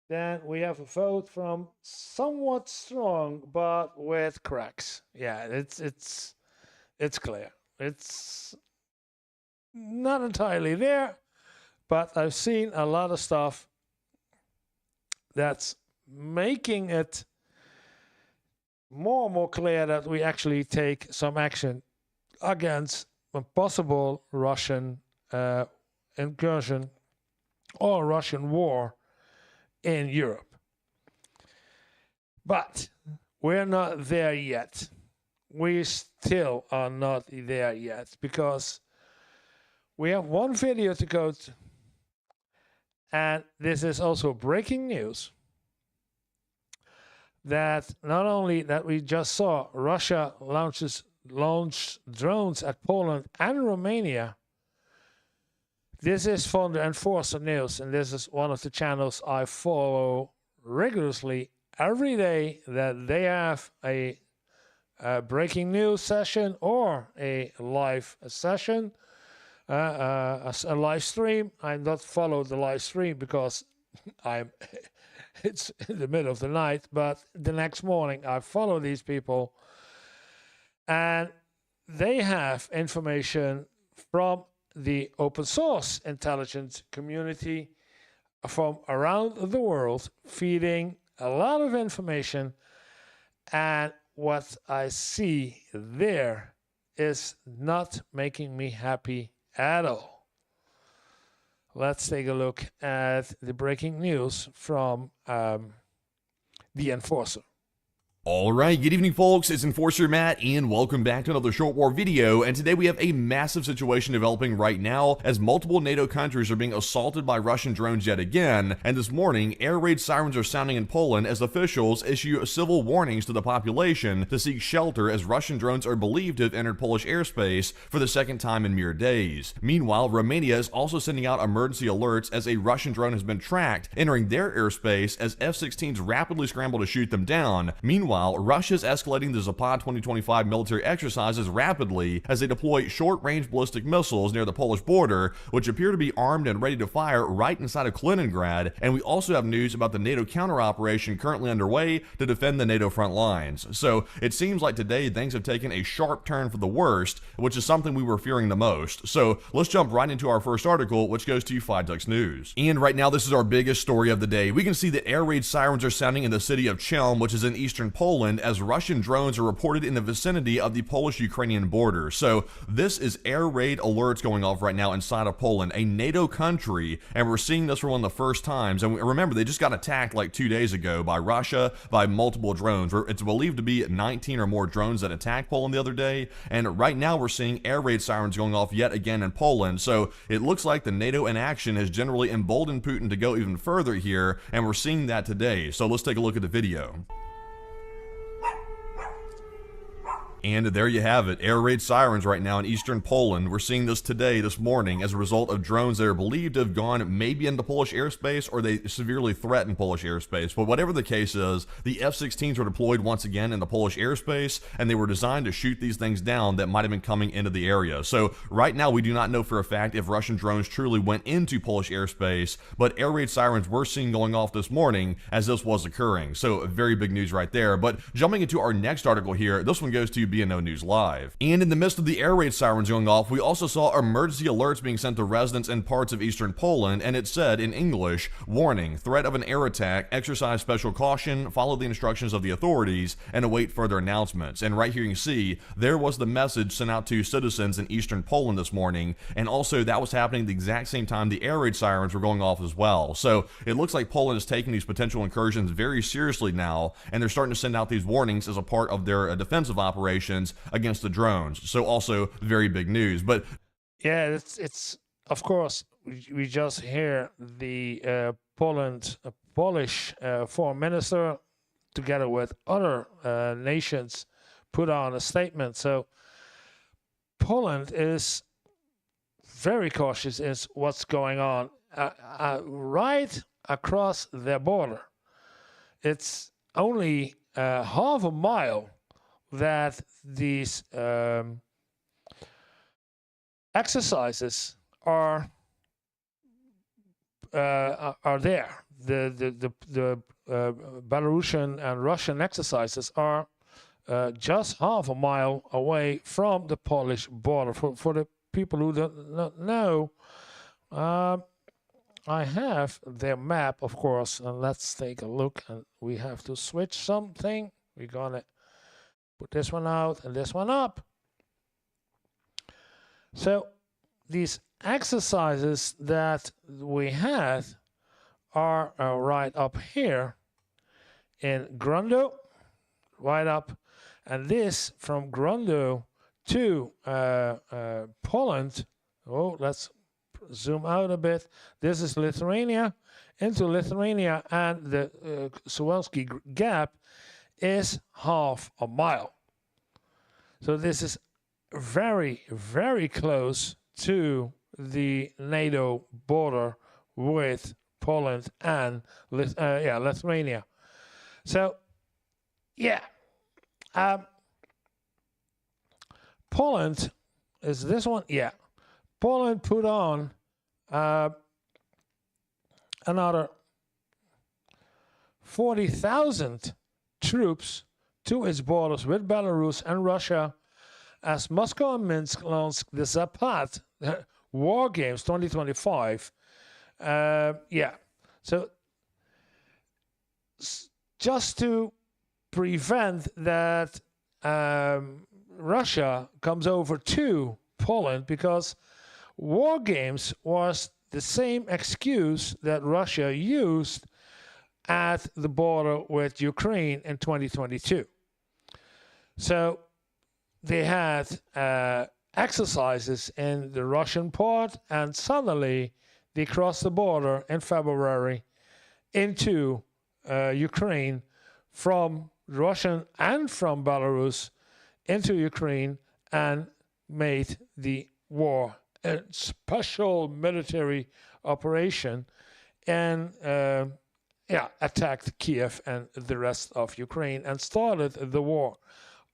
then we have a vote from somewhat strong, but with cracks. Yeah, it's clear. It's not entirely there, but I've seen a lot of stuff that's making it more and more clear that we actually take some action against a possible Russian incursion or Russian war in Europe. But we're not there yet. We still are not there yet, because we have one video to go to, and this is also breaking news, that not only that we just saw Russia launch drones at Poland and Romania. This is from the Enforcer News, and this is one of the channels I follow rigorously every day, that they have a breaking news session or a live session, a live stream. I not follow the live stream because it's in the middle of the night, but the next morning I follow these people, and they have information from the open source intelligence community from around the world, feeding a lot of information. And what I see there is not making me happy at all. Let's take a look at the breaking news from the Enforcer. Alright, good evening folks, it's Enforcer Matt, and welcome back to another short war video, and today we have a massive situation developing right now as multiple NATO countries are being assaulted by Russian drones yet again, and this morning, air raid sirens are sounding in Poland as officials issue civil warnings to the population to seek shelter as Russian drones are believed to have entered Polish airspace for the second time in mere days. Meanwhile, Romania is also sending out emergency alerts as a Russian drone has been tracked entering their airspace as F-16s rapidly scramble to shoot them down. Meanwhile, Russia is escalating the Zapad 2025 military exercises rapidly as they deploy short-range ballistic missiles near the Polish border, which appear to be armed and ready to fire right inside of Kaliningrad, and we also have news about the NATO counter-operation currently underway to defend the NATO front lines. So it seems like today things have taken a sharp turn for the worst, which is something we were fearing the most. So let's jump right into our first article, which goes to 5 News. And right now, this is our biggest story of the day. We can see that air raid sirens are sounding in the city of Chelm, which is in eastern Poland, as Russian drones are reported in the vicinity of the Polish-Ukrainian border. So this is air raid alerts going off right now inside of Poland, a NATO country, and we're seeing this for one of the first times. And remember, they just got attacked like 2 days ago by Russia by multiple drones. It's believed to be 19 or more drones that attacked Poland the other day, and right now we're seeing air raid sirens going off yet again in Poland. So it looks like the NATO inaction has generally emboldened Putin to go even further here, and we're seeing that today. So let's take a look at the video. And there you have it, air raid sirens right now in eastern Poland. We're seeing this today, this morning, as a result of drones that are believed to have gone maybe into Polish airspace or they severely threaten Polish airspace. But whatever the case is, the F-16s were deployed once again in the Polish airspace, and they were designed to shoot these things down that might have been coming into the area. So right now, we do not know for a fact if Russian drones truly went into Polish airspace, but air raid sirens were seen going off this morning as this was occurring. So very big news right there. But jumping into our next article here, this one goes to BNO News Live. And in the midst of the air raid sirens going off, we also saw emergency alerts being sent to residents in parts of eastern Poland, and it said in English, warning, threat of an air attack, exercise special caution, follow the instructions of the authorities, and await further announcements. And right here you can see, there was the message sent out to citizens in eastern Poland this morning, and also that was happening the exact same time the air raid sirens were going off as well. So it looks like Poland is taking these potential incursions very seriously now, and they're starting to send out these warnings as a part of their defensive operations against the drones. So also very big news. But yeah, it's of course we just hear the Polish foreign minister together with other nations put on a statement. So Poland is very cautious is what's going on right across their border. It's only half a mile that these exercises are there. The Belarusian and Russian exercises are just half a mile away from the Polish border. For the people who don't know, I have their map, of course, and let's take a look. And we have to switch something. We're gonna put this one out and this one up. So these exercises that we had are right up here in Grundo, right up, and this from Grundo to Poland. Oh, let's zoom out a bit. This is Lithuania, into Lithuania, and the Suwalski Gap is half a mile. So this is very, very close to the NATO border with Poland and Lithuania. So, yeah. Poland, is this one? Yeah. Poland put on another 40,000 troops to its borders with Belarus and Russia as Moscow and Minsk launched the Zapad War Games 2025. So just to prevent that Russia comes over to Poland, because War Games was the same excuse that Russia used at the border with Ukraine in 2022. So they had exercises in the Russian part, and suddenly they crossed the border in February into Ukraine from Russian and from Belarus into Ukraine, and made the war a special military operation, and attacked Kiev and the rest of Ukraine and started the war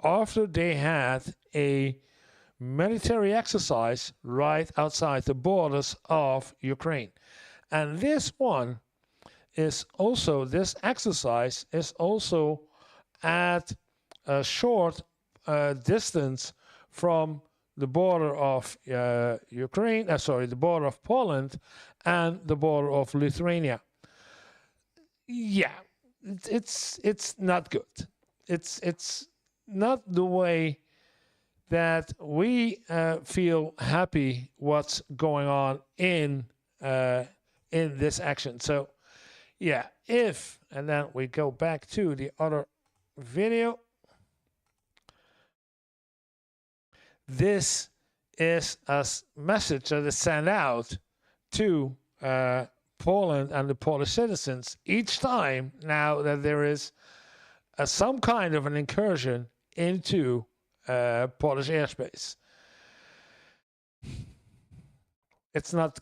after they had a military exercise right outside the borders of Ukraine. And this exercise is also at a short distance from the border of the border of Poland and the border of Lithuania. Yeah, it's not good. It's not the way that we feel happy what's going on in this action. So yeah, and then we go back to the other video. This is a message that is sent out to Poland and the Polish citizens each time now that there is some kind of an incursion into Polish airspace. It's not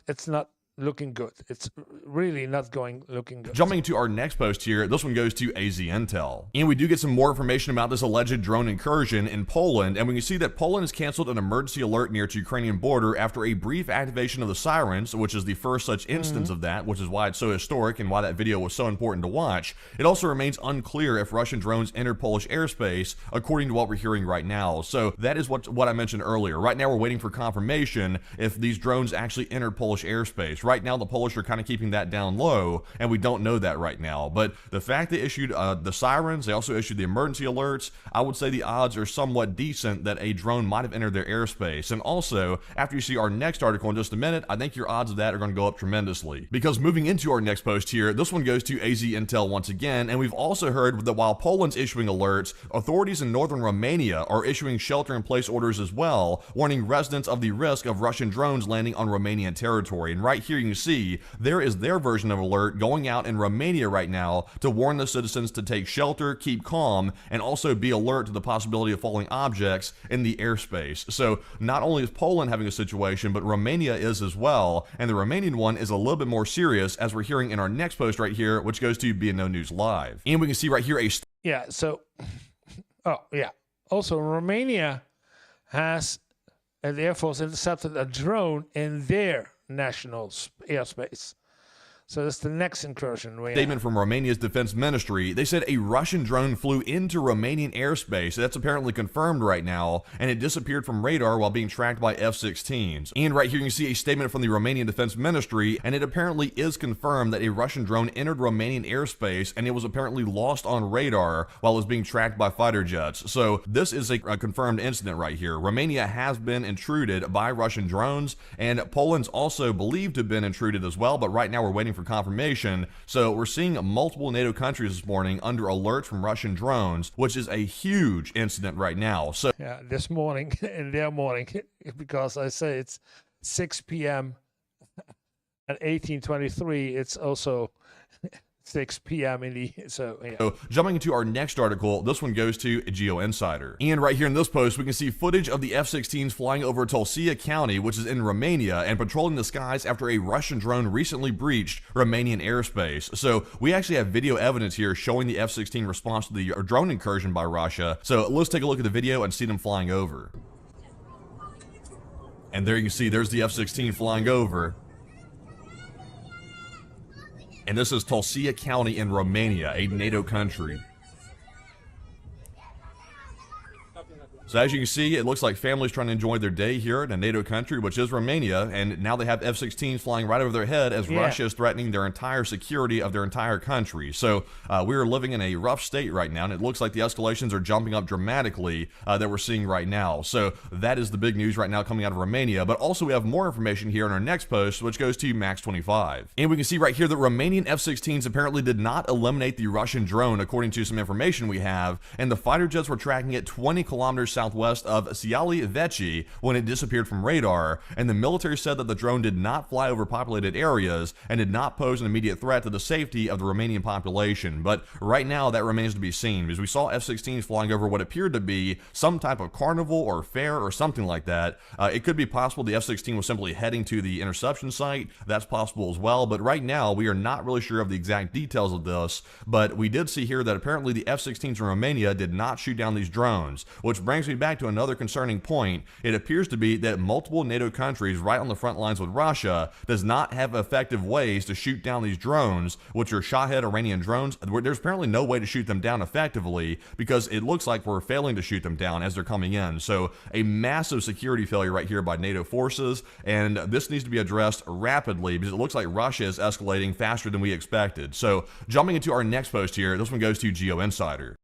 looking good. It's really not looking good. Jumping to our next post here, this one goes to AZ Intel. And we do get some more information about this alleged drone incursion in Poland, and we can see that Poland has canceled an emergency alert near its Ukrainian border after a brief activation of the sirens, which is the first such instance of that, which is why it's so historic and why that video was so important to watch. It also remains unclear if Russian drones entered Polish airspace, according to what we're hearing right now. So that is what I mentioned earlier. Right now we're waiting for confirmation if these drones actually entered Polish airspace. Right now, the Polish are kind of keeping that down low, and we don't know that right now. But the fact they issued the sirens, they also issued the emergency alerts, I would say the odds are somewhat decent that a drone might have entered their airspace. And also, after you see our next article in just a minute, I think your odds of that are going to go up tremendously. Because moving into our next post here, this one goes to AZ Intel once again, and we've also heard that while Poland's issuing alerts, authorities in northern Romania are issuing shelter-in-place orders as well, warning residents of the risk of Russian drones landing on Romanian territory. And right here you can see there is their version of alert going out in Romania right now to warn the citizens to take shelter, keep calm, and also be alert to the possibility of falling objects in the airspace. So not only is Poland having a situation, but Romania is as well, and the Romanian one is a little bit more serious, as we're hearing in our next post right here, which goes to BNO News Live. And we can see right here Also, Romania has the Air Force intercepted a drone in their national airspace. So that's the next incursion. Statement from Romania's defense ministry. They said a Russian drone flew into Romanian airspace. That's apparently confirmed right now, and it disappeared from radar while being tracked by F-16s. And right here you can see a statement from the Romanian defense ministry, and it apparently is confirmed that a Russian drone entered Romanian airspace, and it was apparently lost on radar while it was being tracked by fighter jets. So this is a confirmed incident right here. Romania has been intruded by Russian drones, and Poland's also believed to have been intruded as well, but right now we're waiting for confirmation. So we're seeing multiple NATO countries this morning under alerts from Russian drones, which is a huge incident right now. So yeah, this morning, in their morning, because I say it's 6 p.m. at 18:23, it's also 6 p.m. in the, so jumping into our next article, this one goes to Geo Insider. And right here in this post, we can see footage of the F-16s flying over Tulcea County, which is in Romania, and patrolling the skies after a Russian drone recently breached Romanian airspace. So we actually have video evidence here showing the F-16 response to the drone incursion by Russia. So let's take a look at the video and see them flying over. And there you can see there's the F-16 flying over. And this is Tulcea County in Romania, a NATO country. So as you can see, it looks like families trying to enjoy their day here in a NATO country, which is Romania, and now they have F-16s flying right over their head as Russia is threatening their entire security of their entire country. So we are living in a rough state right now, and it looks like the escalations are jumping up dramatically that we're seeing right now. So that is the big news right now coming out of Romania, but also we have more information here in our next post, which goes to Max 25. And we can see right here that Romanian F-16s apparently did not eliminate the Russian drone, according to some information we have, and the fighter jets were tracking it 20 kilometers southwest of Siali Veci when it disappeared from radar, and the military said that the drone did not fly over populated areas and did not pose an immediate threat to the safety of the Romanian population. But right now that remains to be seen, because we saw F-16s flying over what appeared to be some type of carnival or fair or something like that. It could be possible the F-16 was simply heading to the interception site. That's possible as well, but right now we are not really sure of the exact details of this, but we did see here that apparently the F-16s in Romania did not shoot down these drones, which brings me back to another concerning point. It appears to be that multiple NATO countries right on the front lines with Russia does not have effective ways to shoot down these drones, which are Shahed Iranian drones. There's apparently no way to shoot them down effectively because it looks like we're failing to shoot them down as they're coming in. So a massive security failure right here by NATO forces, and this needs to be addressed rapidly because it looks like Russia is escalating faster than we expected. So jumping into our next post here, this one goes to Geo Insider.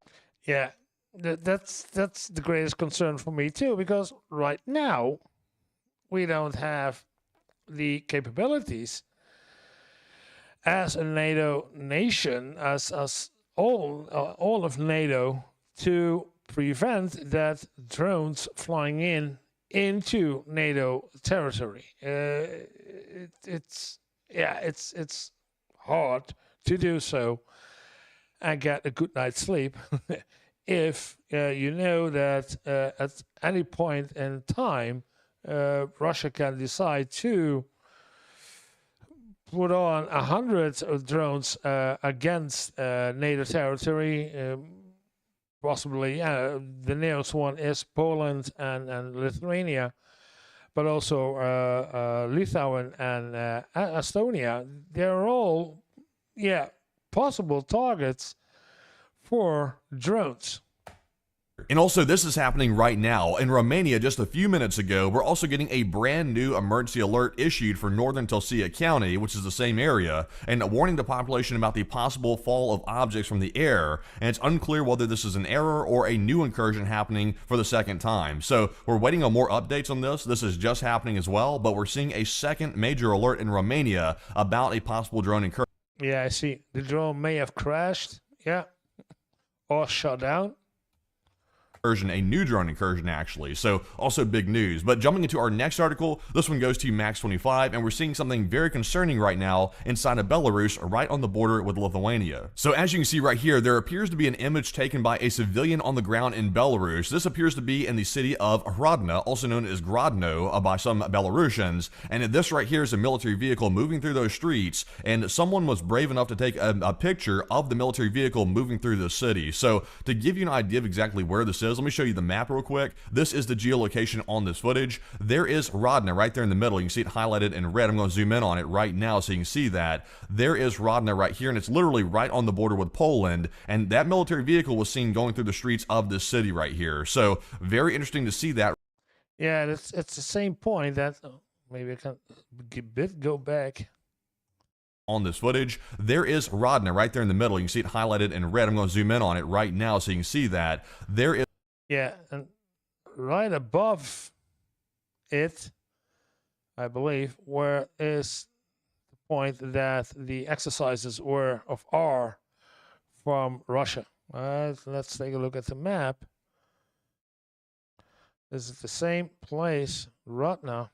Yeah, that's the greatest concern for me too, because right now we don't have the capabilities as a NATO nation, as all of NATO, to prevent that drones flying into NATO territory. It's hard to do so and get a good night's sleep if you know that at any point in time Russia can decide to put on 100 drones against NATO territory. Possibly, the nearest one is Poland and Lithuania, but also Lithuania and Estonia. They're all, possible targets for drones. And also, this is happening right now. In Romania, just a few minutes ago, we're also getting a brand new emergency alert issued for northern Tulcea County, which is the same area, and warning the population about the possible fall of objects from the air. And it's unclear whether this is an error or a new incursion happening for the second time. So we're waiting on more updates on this. This is just happening as well, but we're seeing a second major alert in Romania about a possible drone incursion. Yeah, I see. The drone may have crashed, or shut down. A new drone incursion actually, so also big news. But jumping into our next article, this one goes to Max 25, and we're seeing something very concerning right now inside of Belarus, right on the border with Lithuania. So as you can see right here, there appears to be an image taken by a civilian on the ground in Belarus. This appears to be in the city of Hrodna, also known as Grodno by some Belarusians, and this right here is a military vehicle moving through those streets, and someone was brave enough to take a picture of the military vehicle moving through the city. So to give you an idea of exactly where this is, let me show you the map real quick. This is the geolocation on this footage. There is Hrodna right there in the middle. You can see it highlighted in red. I'm going to zoom in on it right now so you can see that. There is Hrodna right here, and it's literally right on the border with Poland, and that military vehicle was seen going through the streets of this city right here. So very interesting to see that. Yeah, it's the same point that maybe I can go back. On this footage, there is Hrodna right there in the middle. You can see it highlighted in red. I'm going to zoom in on it right now so you can see that. There is. Yeah, and right above it, I believe, where is the point that the exercises are from Russia. Let's take a look at the map. This is the same place, Hrodna.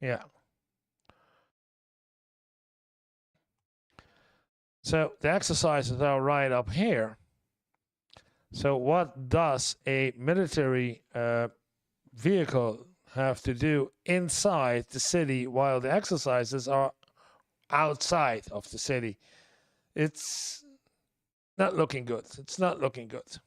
Yeah. So the exercises are right up here. So what does a military vehicle have to do inside the city while the exercises are outside of the city? It's not looking good. It's not looking good.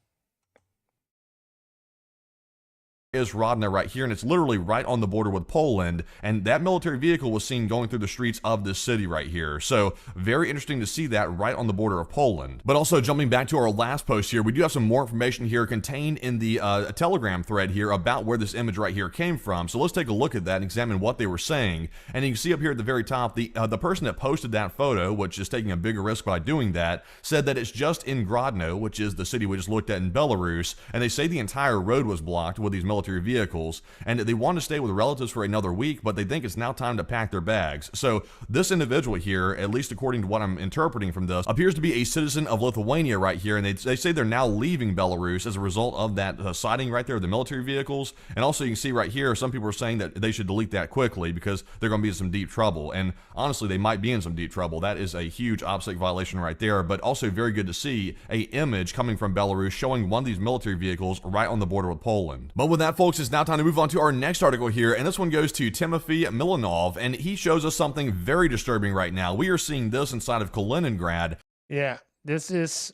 is Rodna right here, and it's literally right on the border with Poland, and that military vehicle was seen going through the streets of this city right here. So very interesting to see that right on the border of Poland. But also jumping back to our last post here, we do have some more information here contained in the Telegram thread here about where this image right here came from. So let's take a look at that and examine what they were saying. And you can see up here at the very top, the person that posted that photo, which is taking a bigger risk by doing that, said that it's just in Grodno, which is the city we just looked at in Belarus, and they say the entire road was blocked with these military vehicles, and they want to stay with relatives for another week, but they think it's now time to pack their bags. So this individual here, at least according to what I'm interpreting from this, appears to be a citizen of Lithuania right here, and they say they're now leaving Belarus as a result of that sighting right there of the military vehicles. And also you can see right here, some people are saying that they should delete that quickly because they're going to be in some deep trouble, and honestly they might be in some deep trouble. That is a huge OPSEC violation right there, but also very good to see a image coming from Belarus showing one of these military vehicles right on the border with Poland. But with that, folks, it's now time to move on to our next article here, and this one goes to Timothy Milanov, and he shows us something very disturbing right now. We are seeing this inside of Kaliningrad. Yeah, this is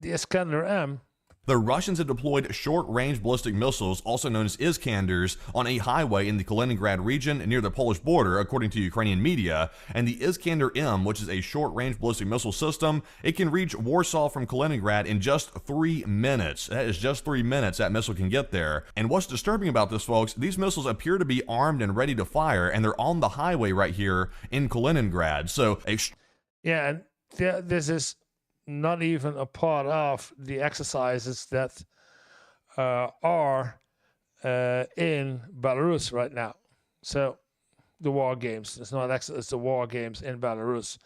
the Iskander-M. The Russians have deployed short-range ballistic missiles, also known as Iskanders, on a highway in the Kaliningrad region near the Polish border, according to Ukrainian media. And the Iskander-M, which is a short-range ballistic missile system, it can reach Warsaw from Kaliningrad in just 3 minutes. That is just 3 minutes that missile can get there. And what's disturbing about this, folks, these missiles appear to be armed and ready to fire, and they're on the highway right here in Kaliningrad. So, yeah, and this is not even a part of the exercises that are in Belarus right now. So the war games, it's not it's the war games in Belarus.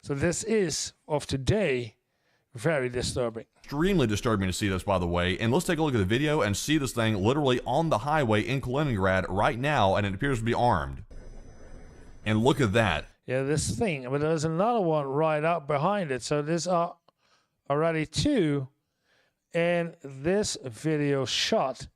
So this is of today very disturbing. Extremely disturbing to see this, by the way. And let's take a look at the video and see this thing literally on the highway in Kaliningrad right now, and it appears to be armed. And look at that. Yeah, this thing, but there's another one right up behind it. So these are already two in this video shot.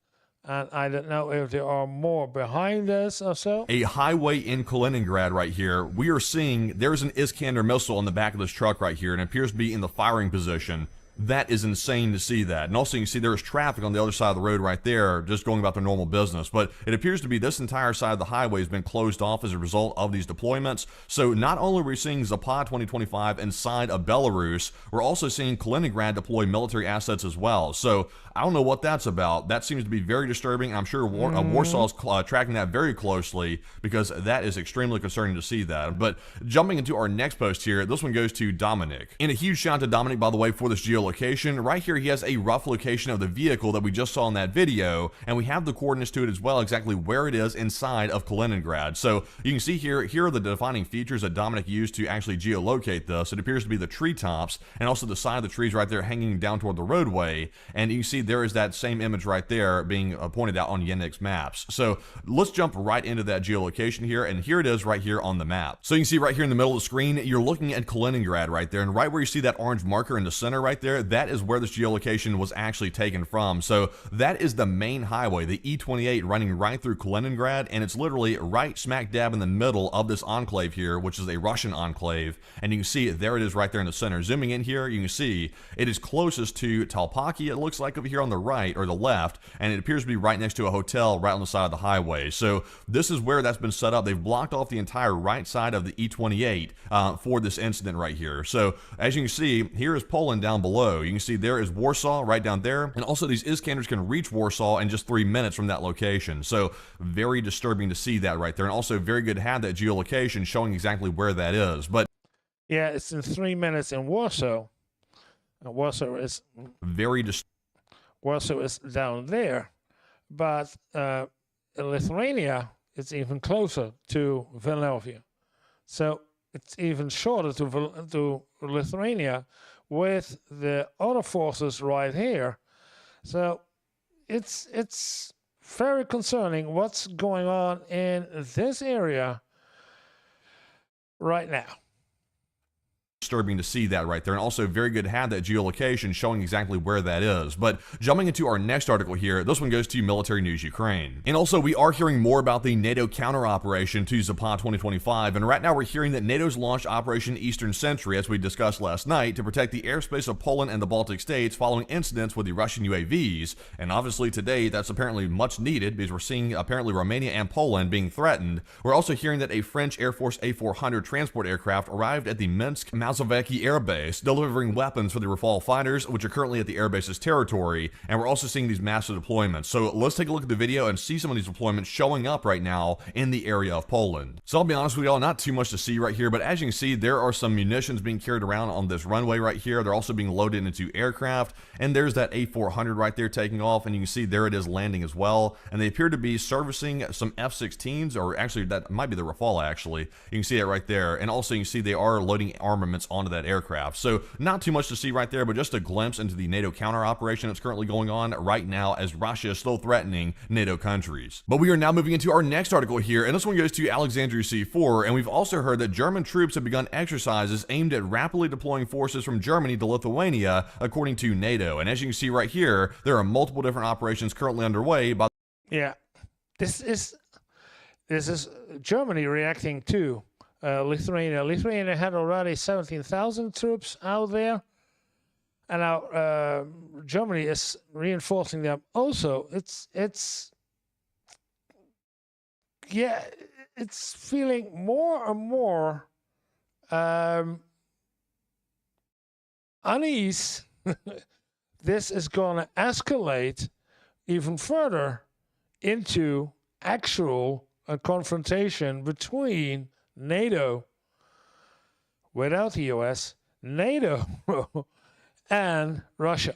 And I don't know if there are more behind us or so. A highway in Kaliningrad right here. We are seeing there's an Iskander missile on the back of this truck right here, and it appears to be in the firing position. That is insane to see that. And also you can see there's traffic on the other side of the road right there, just going about their normal business. But it appears to be this entire side of the highway has been closed off as a result of these deployments. So not only are we seeing Zapad 2025 inside of Belarus, we're also seeing Kaliningrad deploy military assets as well. So I don't know what that's about. That seems to be very disturbing. I'm sure Warsaw's tracking that very closely because that is extremely concerning to see that. But jumping into our next post here, this one goes to Dominic. And a huge shout out to Dominic, by the way, for this geolocation. Right here, he has a rough location of the vehicle that we just saw in that video, and we have the coordinates to it as well, exactly where it is inside of Kaliningrad. So you can see here are the defining features that Dominic used to actually geolocate this. It appears to be the treetops and also the side of the trees right there hanging down toward the roadway. And you can see there is that same image right there being pointed out on Yannick's maps. So let's jump right into that geolocation here, and here it is right here on the map. So you can see right here in the middle of the screen, you're looking at Kaliningrad right there, and right where you see that orange marker in the center right there, that is where this geolocation was actually taken from. So that is the main highway, the E28, running right through Kaliningrad, and it's literally right smack dab in the middle of this enclave here, which is a Russian enclave. And you can see there it is right there in the center. Zooming in here, you can see it is closest to Talpaki, it looks like, over here on the right or the left, and it appears to be right next to a hotel right on the side of the highway. So this is where that's been set up. They've blocked off the entire right side of the E28 for this incident right here. So as you can see, here is Poland down below. You can see there is Warsaw right down there, and also these Iskanders can reach Warsaw in just 3 minutes from that location. So very disturbing to see that right there, and also very good to have that geolocation showing exactly where that is. But yeah, it's in 3 minutes in Warsaw. Warsaw is Warsaw is down there, but Lithuania is even closer to Vilnius. So it's even shorter to Lithuania, with the other forces right here. So it's very concerning what's going on in this area right now. disturbing to see that right there, and also very good to have that geolocation showing exactly where that is. But jumping into our next article here, this one goes to Military News Ukraine. And also, we are hearing more about the NATO counter operation to Zapad 2025, and right now we're hearing that NATO's launched Operation Eastern Sentry, as we discussed last night, to protect the airspace of Poland and the Baltic states following incidents with the Russian UAVs. And obviously today, that's apparently much needed because we're seeing apparently Romania and Poland being threatened. We're also hearing that a French Air Force A400 transport aircraft arrived at the Minsk Mazowiecki Air Base, delivering weapons for the Rafale fighters, which are currently at the airbase's territory, and we're also seeing these massive deployments. So let's take a look at the video and see some of these deployments showing up right now in the area of Poland. So I'll be honest with y'all, not too much to see right here, but as you can see, there are some munitions being carried around on this runway right here. They're also being loaded into aircraft, and there's that A400 right there taking off, and you can see there it is landing as well, and they appear to be servicing some F-16s, or actually that might be the Rafale actually. You can see it right there, and also you can see they are loading armaments onto that aircraft. So not too much to see right there, but just a glimpse into the NATO counter operation that's currently going on right now as Russia is still threatening NATO countries. But we are now moving into our next article here, and this one goes to Alexandria C4, and we've also heard that German troops have begun exercises aimed at rapidly deploying forces from Germany to Lithuania, according to NATO. And as you can see right here, there are multiple different operations currently underway by This is Germany reacting to Lithuania. Lithuania had already 17,000 troops out there, and now Germany is reinforcing them. Also, it's feeling more and more unease. This is going to escalate even further into actual confrontation between NATO without the US, NATO, and Russia.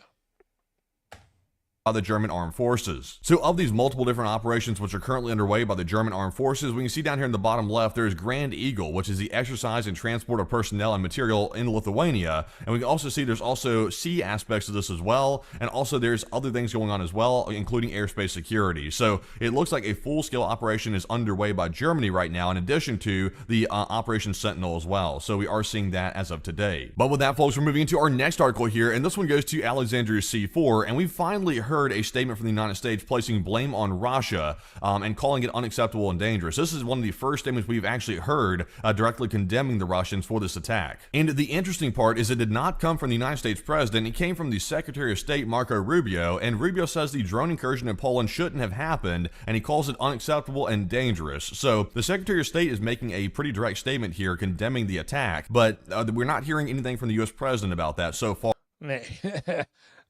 The German armed forces. So of these multiple different operations which are currently underway by the German armed forces, we can see down here in the bottom left, there's Grand Eagle, which is the exercise and transport of personnel and material in Lithuania. And we can also see there's also sea aspects of this as well. And also there's other things going on as well, including airspace security. So it looks like a full-scale operation is underway by Germany right now, in addition to the Operation Sentinel as well. So we are seeing that as of today. But with that, folks, we're moving into our next article here, and this one goes to Alexandria C4, and we finally heard a statement from the United States placing blame on Russia and calling it unacceptable and dangerous. This is one of the first statements we've actually heard directly condemning the Russians for this attack. And the interesting part is it did not come from the United States president. It came from the Secretary of State, Marco Rubio, and Rubio says the drone incursion in Poland shouldn't have happened, and he calls it unacceptable and dangerous. So the Secretary of State is making a pretty direct statement here condemning the attack, but we're not hearing anything from the U.S. president about that so far.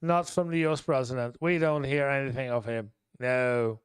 Not from the US president. We don't hear anything of him. No.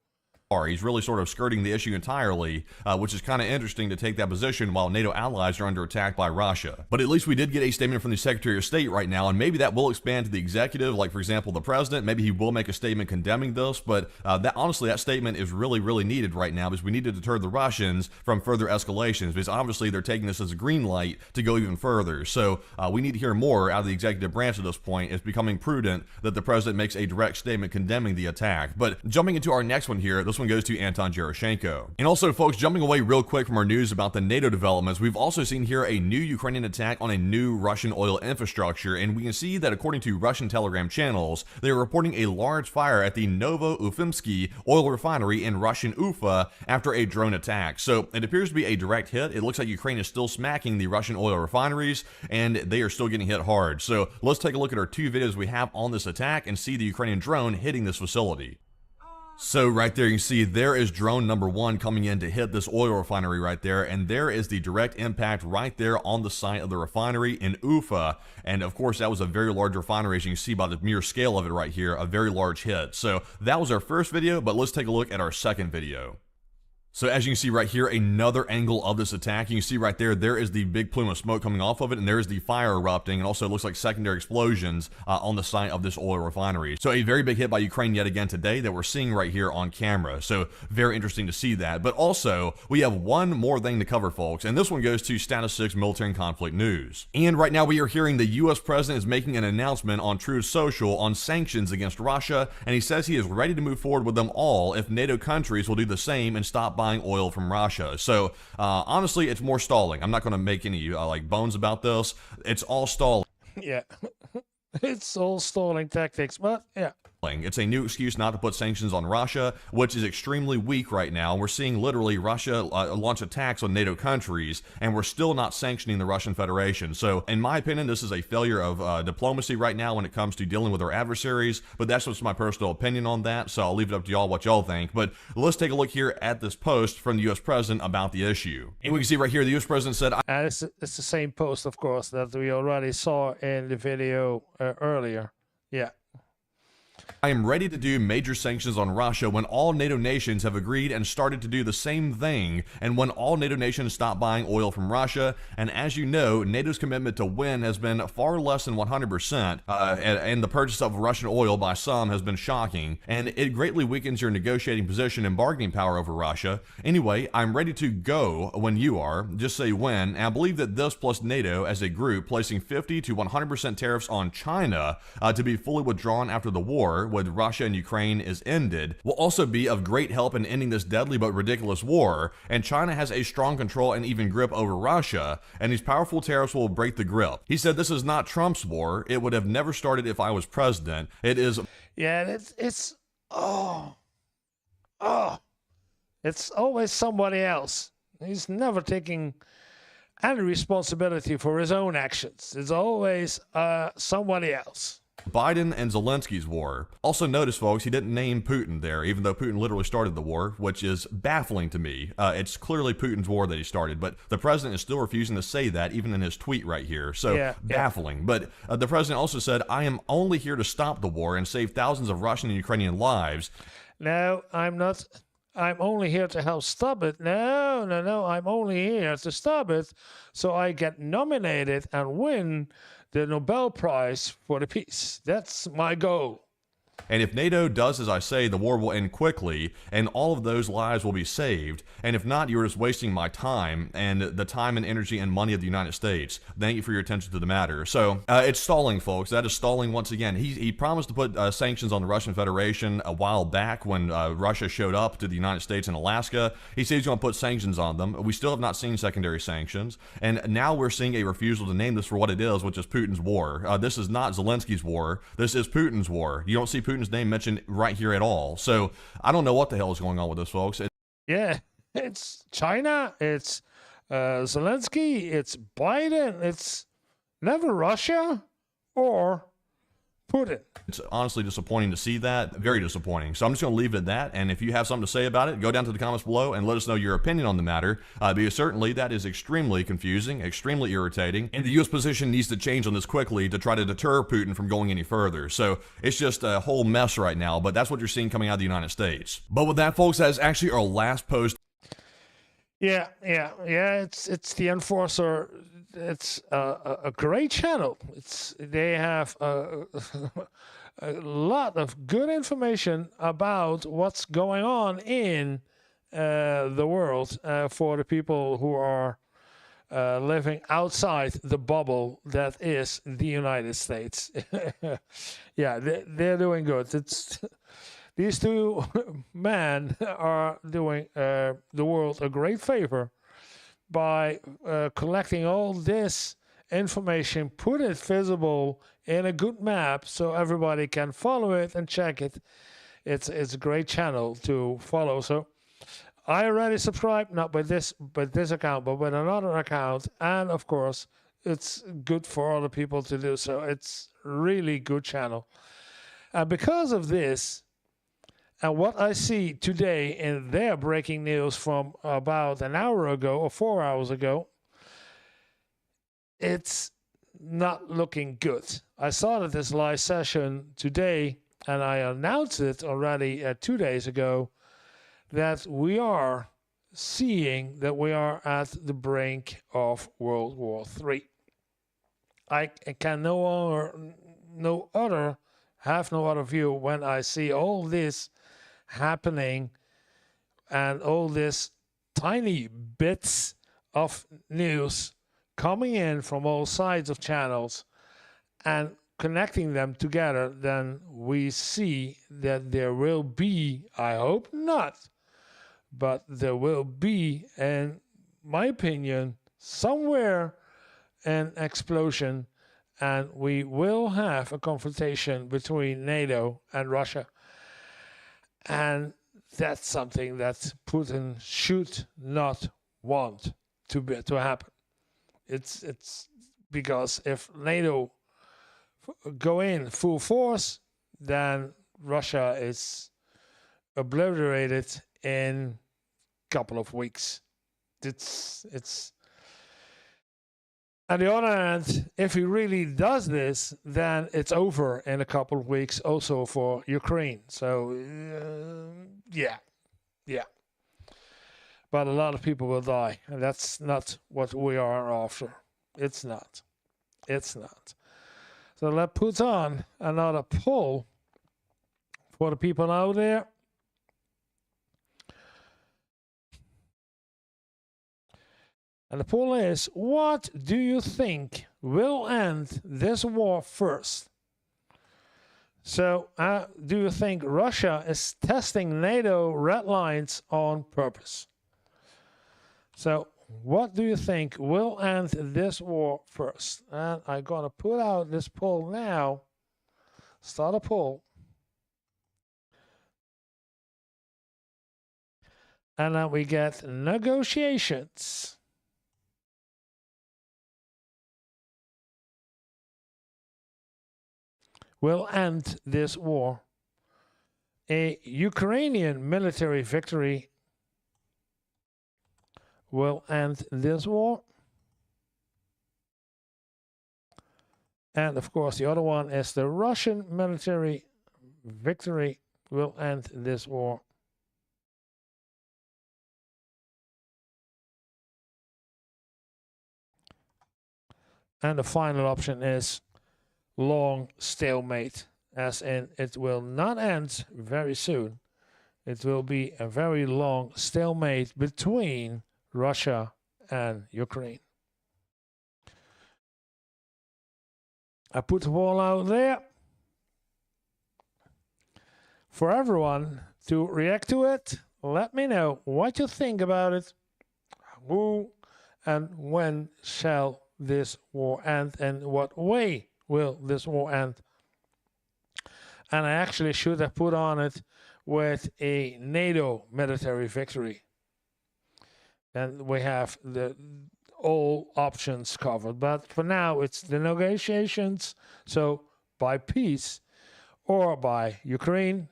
He's really sort of skirting the issue entirely, which is kind of interesting to take that position while NATO allies are under attack by Russia. But at least we did get a statement from the Secretary of State right now, and maybe that will expand to the executive, like for example the president. Maybe he will make a statement condemning this, but honestly that statement is really needed right now, because we need to deter the Russians from further escalations, because obviously they're taking this as a green light to go even further. So we need to hear more out of the executive branch at this point. It's becoming prudent that the president makes a direct statement condemning the attack. But jumping into our next one here, this one goes to Anton Gerashenko. And also, folks, jumping away real quick from our news about the NATO developments, we've also seen here a new Ukrainian attack on a new Russian oil infrastructure, and we can see that according to Russian Telegram channels, they are reporting a large fire at the Novo-Ufimsky oil refinery in Russian Ufa after a drone attack. So it appears to be a direct hit. It looks like Ukraine is still smacking the Russian oil refineries, and they are still getting hit hard. So let's take a look at our two videos we have on this attack and see the Ukrainian drone hitting this facility. So right there you can see there is drone number one coming in to hit this oil refinery right there, and there is the direct impact right there on the site of the refinery in Ufa. And of course that was a very large refinery, as you can see by the mere scale of it right here, a very large hit. So that was our first video, but let's take a look at our second video. So as you can see right here, another angle of this attack. You can see right there, there is the big plume of smoke coming off of it, and there is the fire erupting, and also it looks like secondary explosions on the site of this oil refinery. So a very big hit by Ukraine yet again today that we're seeing right here on camera. So very interesting to see that. But also, we have one more thing to cover, folks, and this one goes to Status 6 military and conflict news. And right now we are hearing the U.S. president is making an announcement on Truth Social on sanctions against Russia, and he says he is ready to move forward with them all if NATO countries will do the same and stop buying oil from Russia. So honestly, it's more stalling. I'm not going to make any like bones about this. It's all stalling. Yeah. It's all stalling tactics, but yeah. It's a new excuse not to put sanctions on Russia, which is extremely weak right now. We're seeing literally Russia launch attacks on NATO countries, and we're still not sanctioning the Russian Federation. So, in my opinion, this is a failure of diplomacy right now when it comes to dealing with our adversaries, but that's just my personal opinion on that, so I'll leave it up to y'all what y'all think. But let's take a look here at this post from the U.S. President about the issue. And we can see right here, the U.S. President said, And it's the same post, of course, that we already saw in the video earlier. Yeah. I am ready to do major sanctions on Russia when all NATO nations have agreed and started to do the same thing, and when all NATO nations stop buying oil from Russia. And as you know, NATO's commitment to win has been far less than 100%, and the purchase of Russian oil by some has been shocking, and it greatly weakens your negotiating position and bargaining power over Russia. Anyway, I'm ready to go when you are. Just say when. And I believe that this plus NATO as a group placing 50 to 100% tariffs on China to be fully withdrawn after the war with Russia and Ukraine is ended will also be of great help in ending this deadly but ridiculous war. And China has a strong control and even grip over Russia, and these powerful tariffs will break the grip. He said, this is not Trump's war. It would have never started if I was president. It is. Yeah, it's it's always somebody else. He's never taking any responsibility for his own actions. It's always somebody else. Biden and Zelensky's war. Also notice, folks, he didn't name Putin there, even though Putin literally started the war, which is baffling to me. It's clearly Putin's war that he started, but the president is still refusing to say that, even in his tweet right here. So, baffling. But the president also said, I am only here to stop the war and save thousands of Russian and Ukrainian lives. No, I'm not. I'm only here to help stop it. No, I'm only here to stop it so I get nominated and win the Nobel Prize for the Peace. That's my goal. And if NATO does as I say, the war will end quickly, and all of those lives will be saved. And if not, you're just wasting my time and the time and energy and money of the United States. Thank you for your attention to the matter. So it's stalling, folks. That is stalling once again. He promised to put sanctions on the Russian Federation a while back when Russia showed up to the United States in Alaska. He said he's going to put sanctions on them. We still have not seen secondary sanctions. And now we're seeing a refusal to name this for what it is, which is Putin's war. This is not Zelensky's war. This is Putin's war. You don't see Putin's name mentioned right here at all. So I don't know what the hell is going on with this, folks. Yeah, it's China, it's Zelensky, it's Biden, it's never Russia or Putin. It's honestly disappointing to see that. Very disappointing. So I'm just going to leave it at that. And if you have something to say about it, go down to the comments below and let us know your opinion on the matter. Because certainly that is extremely confusing, extremely irritating. And the U.S. position needs to change on this quickly to try to deter Putin from going any further. So it's just a whole mess right now. But that's what you're seeing coming out of the United States. But with that, folks, that is actually our last post. Yeah. It's the Enforcer. It's a great channel. They have a lot of good information about what's going on in the world for the people who are living outside the bubble that is the United States. Yeah, they're doing good. These two men are doing the world a great favor by collecting all this information, put it visible in a good map so everybody can follow it and check it. It's a great channel to follow. So I already subscribed, not with this account, but with another account. And of course, it's good for other people to do so. It's really good channel. And because of this, and what I see today in their breaking news from about an hour ago or 4 hours ago, it's not looking good. I started this live session today, and I announced it already 2 days ago, that we are seeing that we are at the brink of World War III. I can have no other view when I see all this happening and all this tiny bits of news coming in from all sides of channels and connecting them together. Then we see that there will be, I hope not, but there will be, in my opinion, somewhere an explosion, and we will have a confrontation between NATO and Russia. And that's something that Putin should not want to happen. It's because if NATO go in full force, then Russia is obliterated in a couple of weeks. It's on the other hand, if he really does this, then it's over in a couple of weeks also for Ukraine. So yeah. But a lot of people will die, and that's not what we are after. It's not. So let's put on another poll for the people out there. And the poll is, what do you think will end this war first? So, do you think Russia is testing NATO red lines on purpose? So, what do you think will end this war first? And I'm going to put out this poll now. Start a poll. And then we get negotiations. Will end this war. A Ukrainian military victory will end this war. And of course, the other one is the Russian military victory will end this war. And the final option is long stalemate, as in it will not end very soon. It will be a very long stalemate between Russia and Ukraine. I put the poll out there for everyone to react to it. Let me know what you think about it. Who and when shall this war end, and what way will this war end? And I actually should have put on it with a NATO military victory. And we have all options covered. But for now, it's the negotiations. So by peace, or by Ukraine,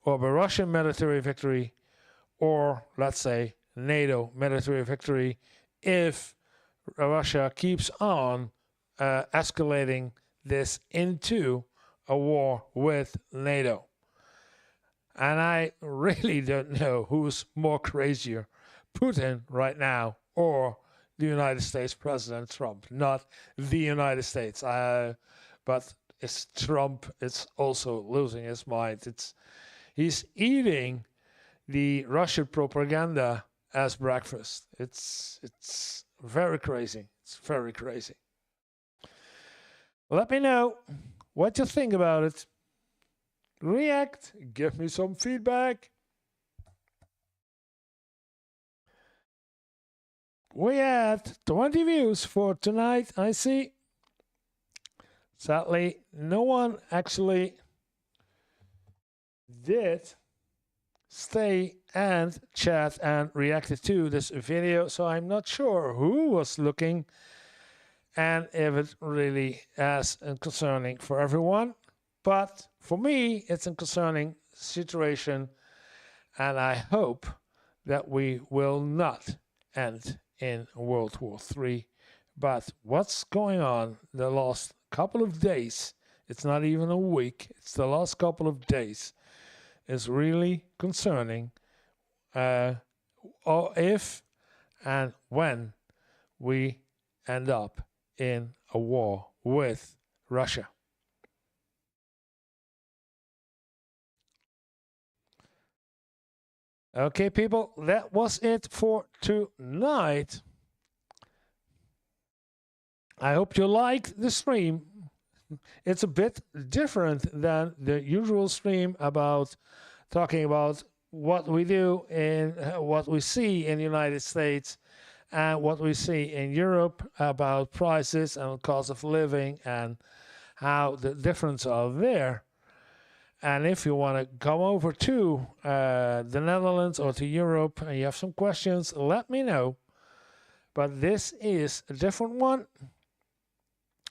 or by Russian military victory, or let's say NATO military victory, if Russia keeps on escalating this into a war with NATO. And I really don't know who's more crazier, Putin right now or the United States President Trump. Not the United States, but it's Trump. It's also losing his mind. He's eating the Russian propaganda as breakfast. It's very crazy. It's very crazy. Let me know what you think about it. React, give me some feedback. We had 20 views for tonight, I see. Sadly, no one actually did stay and chat and reacted to this video, so I'm not sure who was looking and if it really is concerning for everyone. But for me, it's a concerning situation, and I hope that we will not end in World War III. But what's going on the last couple of days, it's not even a week, it's the last couple of days, is really concerning. Or if and when we end up in a war with Russia. Okay, people, that was it for tonight. I hope you liked the stream. It's a bit different than the usual stream about talking about what we do in what we see in the United States and what we see in Europe about prices and cost of living and how the difference are there. And if you want to come over to the Netherlands or to Europe and you have some questions, let me know. But this is a different one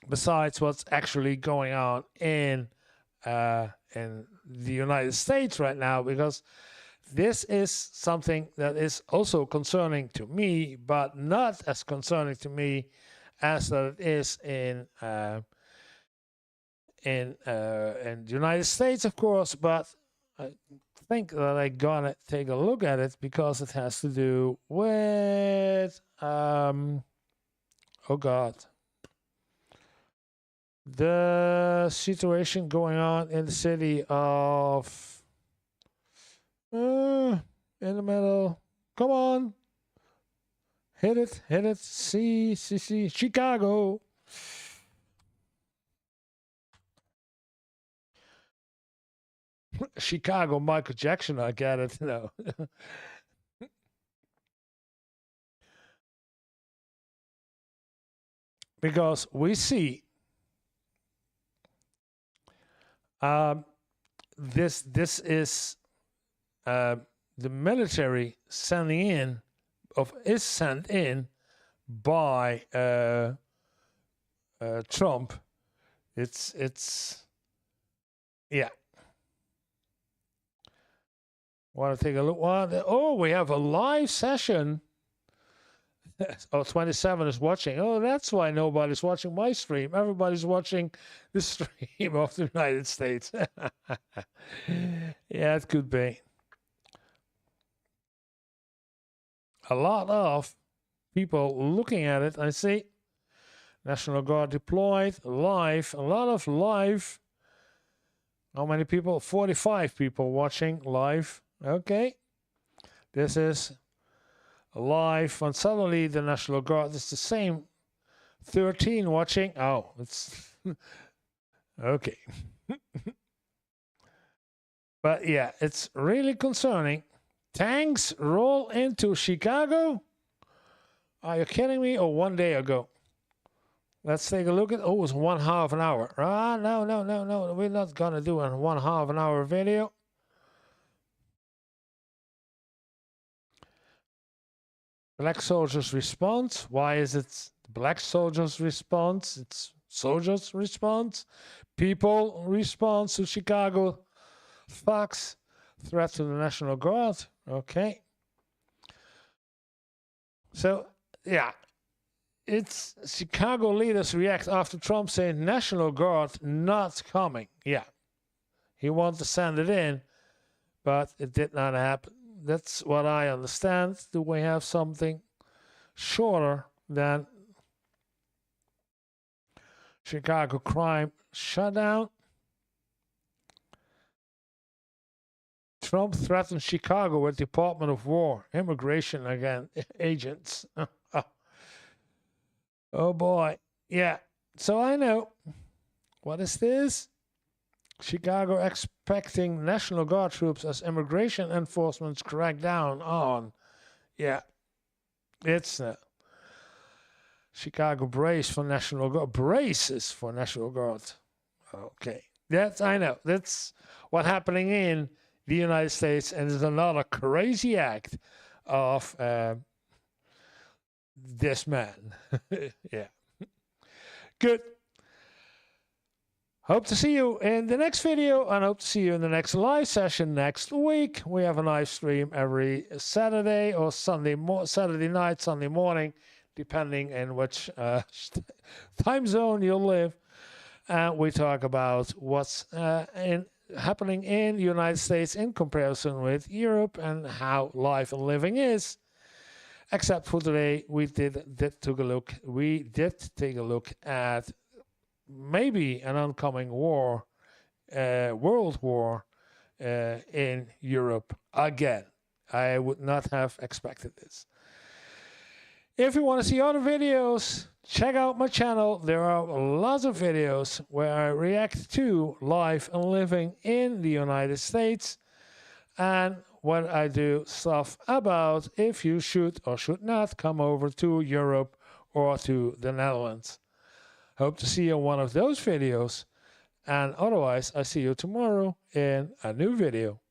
besides what's actually going on in the United States right now, because this is something that is also concerning to me, but not as concerning to me as that it is in the United States, of course. But I think that I'm gonna take a look at it because it has to do with oh God, the situation going on in the city of in the middle. Come on, hit it. See, Chicago. Chicago, Michael Jackson. I get it. No. Because we see this is the military sending in is sent in by Trump. It's yeah. Want to take a look? Oh, we have a live session. Oh, 27 is watching. Oh, that's why nobody's watching my stream. Everybody's watching the stream of the United States. Yeah, it could be. A lot of people looking at it. I see National Guard deployed, live, a lot of live. How many people? 45 people watching live. Okay. This is live, and suddenly the National Guard is the same. 13 watching. Oh, it's okay. But yeah, it's really concerning. Tanks roll into Chicago? Are you kidding me? Oh, 1 day ago. Let's take a look at. Oh, it's 1/2 an hour. Ah, no. We're not gonna do a 1/2 an hour video. Black soldiers response. Why is it black soldiers response? It's soldiers response. People response to Chicago thugs. Threat to the National Guard. Okay. So, yeah. It's Chicago leaders react after Trump saying National Guard not coming. Yeah. He wanted to send it in, but it did not happen. That's what I understand. Do we have something shorter than Chicago crime shutdown? Trump threatens Chicago with Department of War, immigration again, agents. Oh boy. Yeah. So I know. What is this? Chicago expecting National Guard troops as immigration enforcement's crack down on. Yeah. It's Chicago brace for National Guard. Braces for National Guard. Okay. That's, I know. That's what's happening in the United States, and it's another crazy act of this man. Yeah. Good. Hope to see you in the next video, and hope to see you in the next live session next week. We have a live stream every Saturday or Saturday night, Sunday morning, depending on which time zone you live. We talk about what's happening in the United States in comparison with Europe and how life and living is. Except for today, we did take a look at maybe an oncoming war, world war in Europe again. I would not have expected this. If you want to see other videos, check out my channel. There are lots of videos where I react to life and living in the United States. And when I do stuff about if you should or should not come over to Europe or to the Netherlands. Hope to see you in one of those videos. And otherwise, I see you tomorrow in a new video.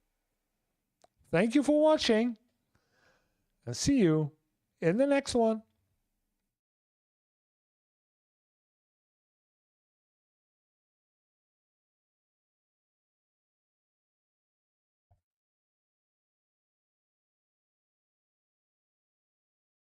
Thank you for watching and see you in the next one.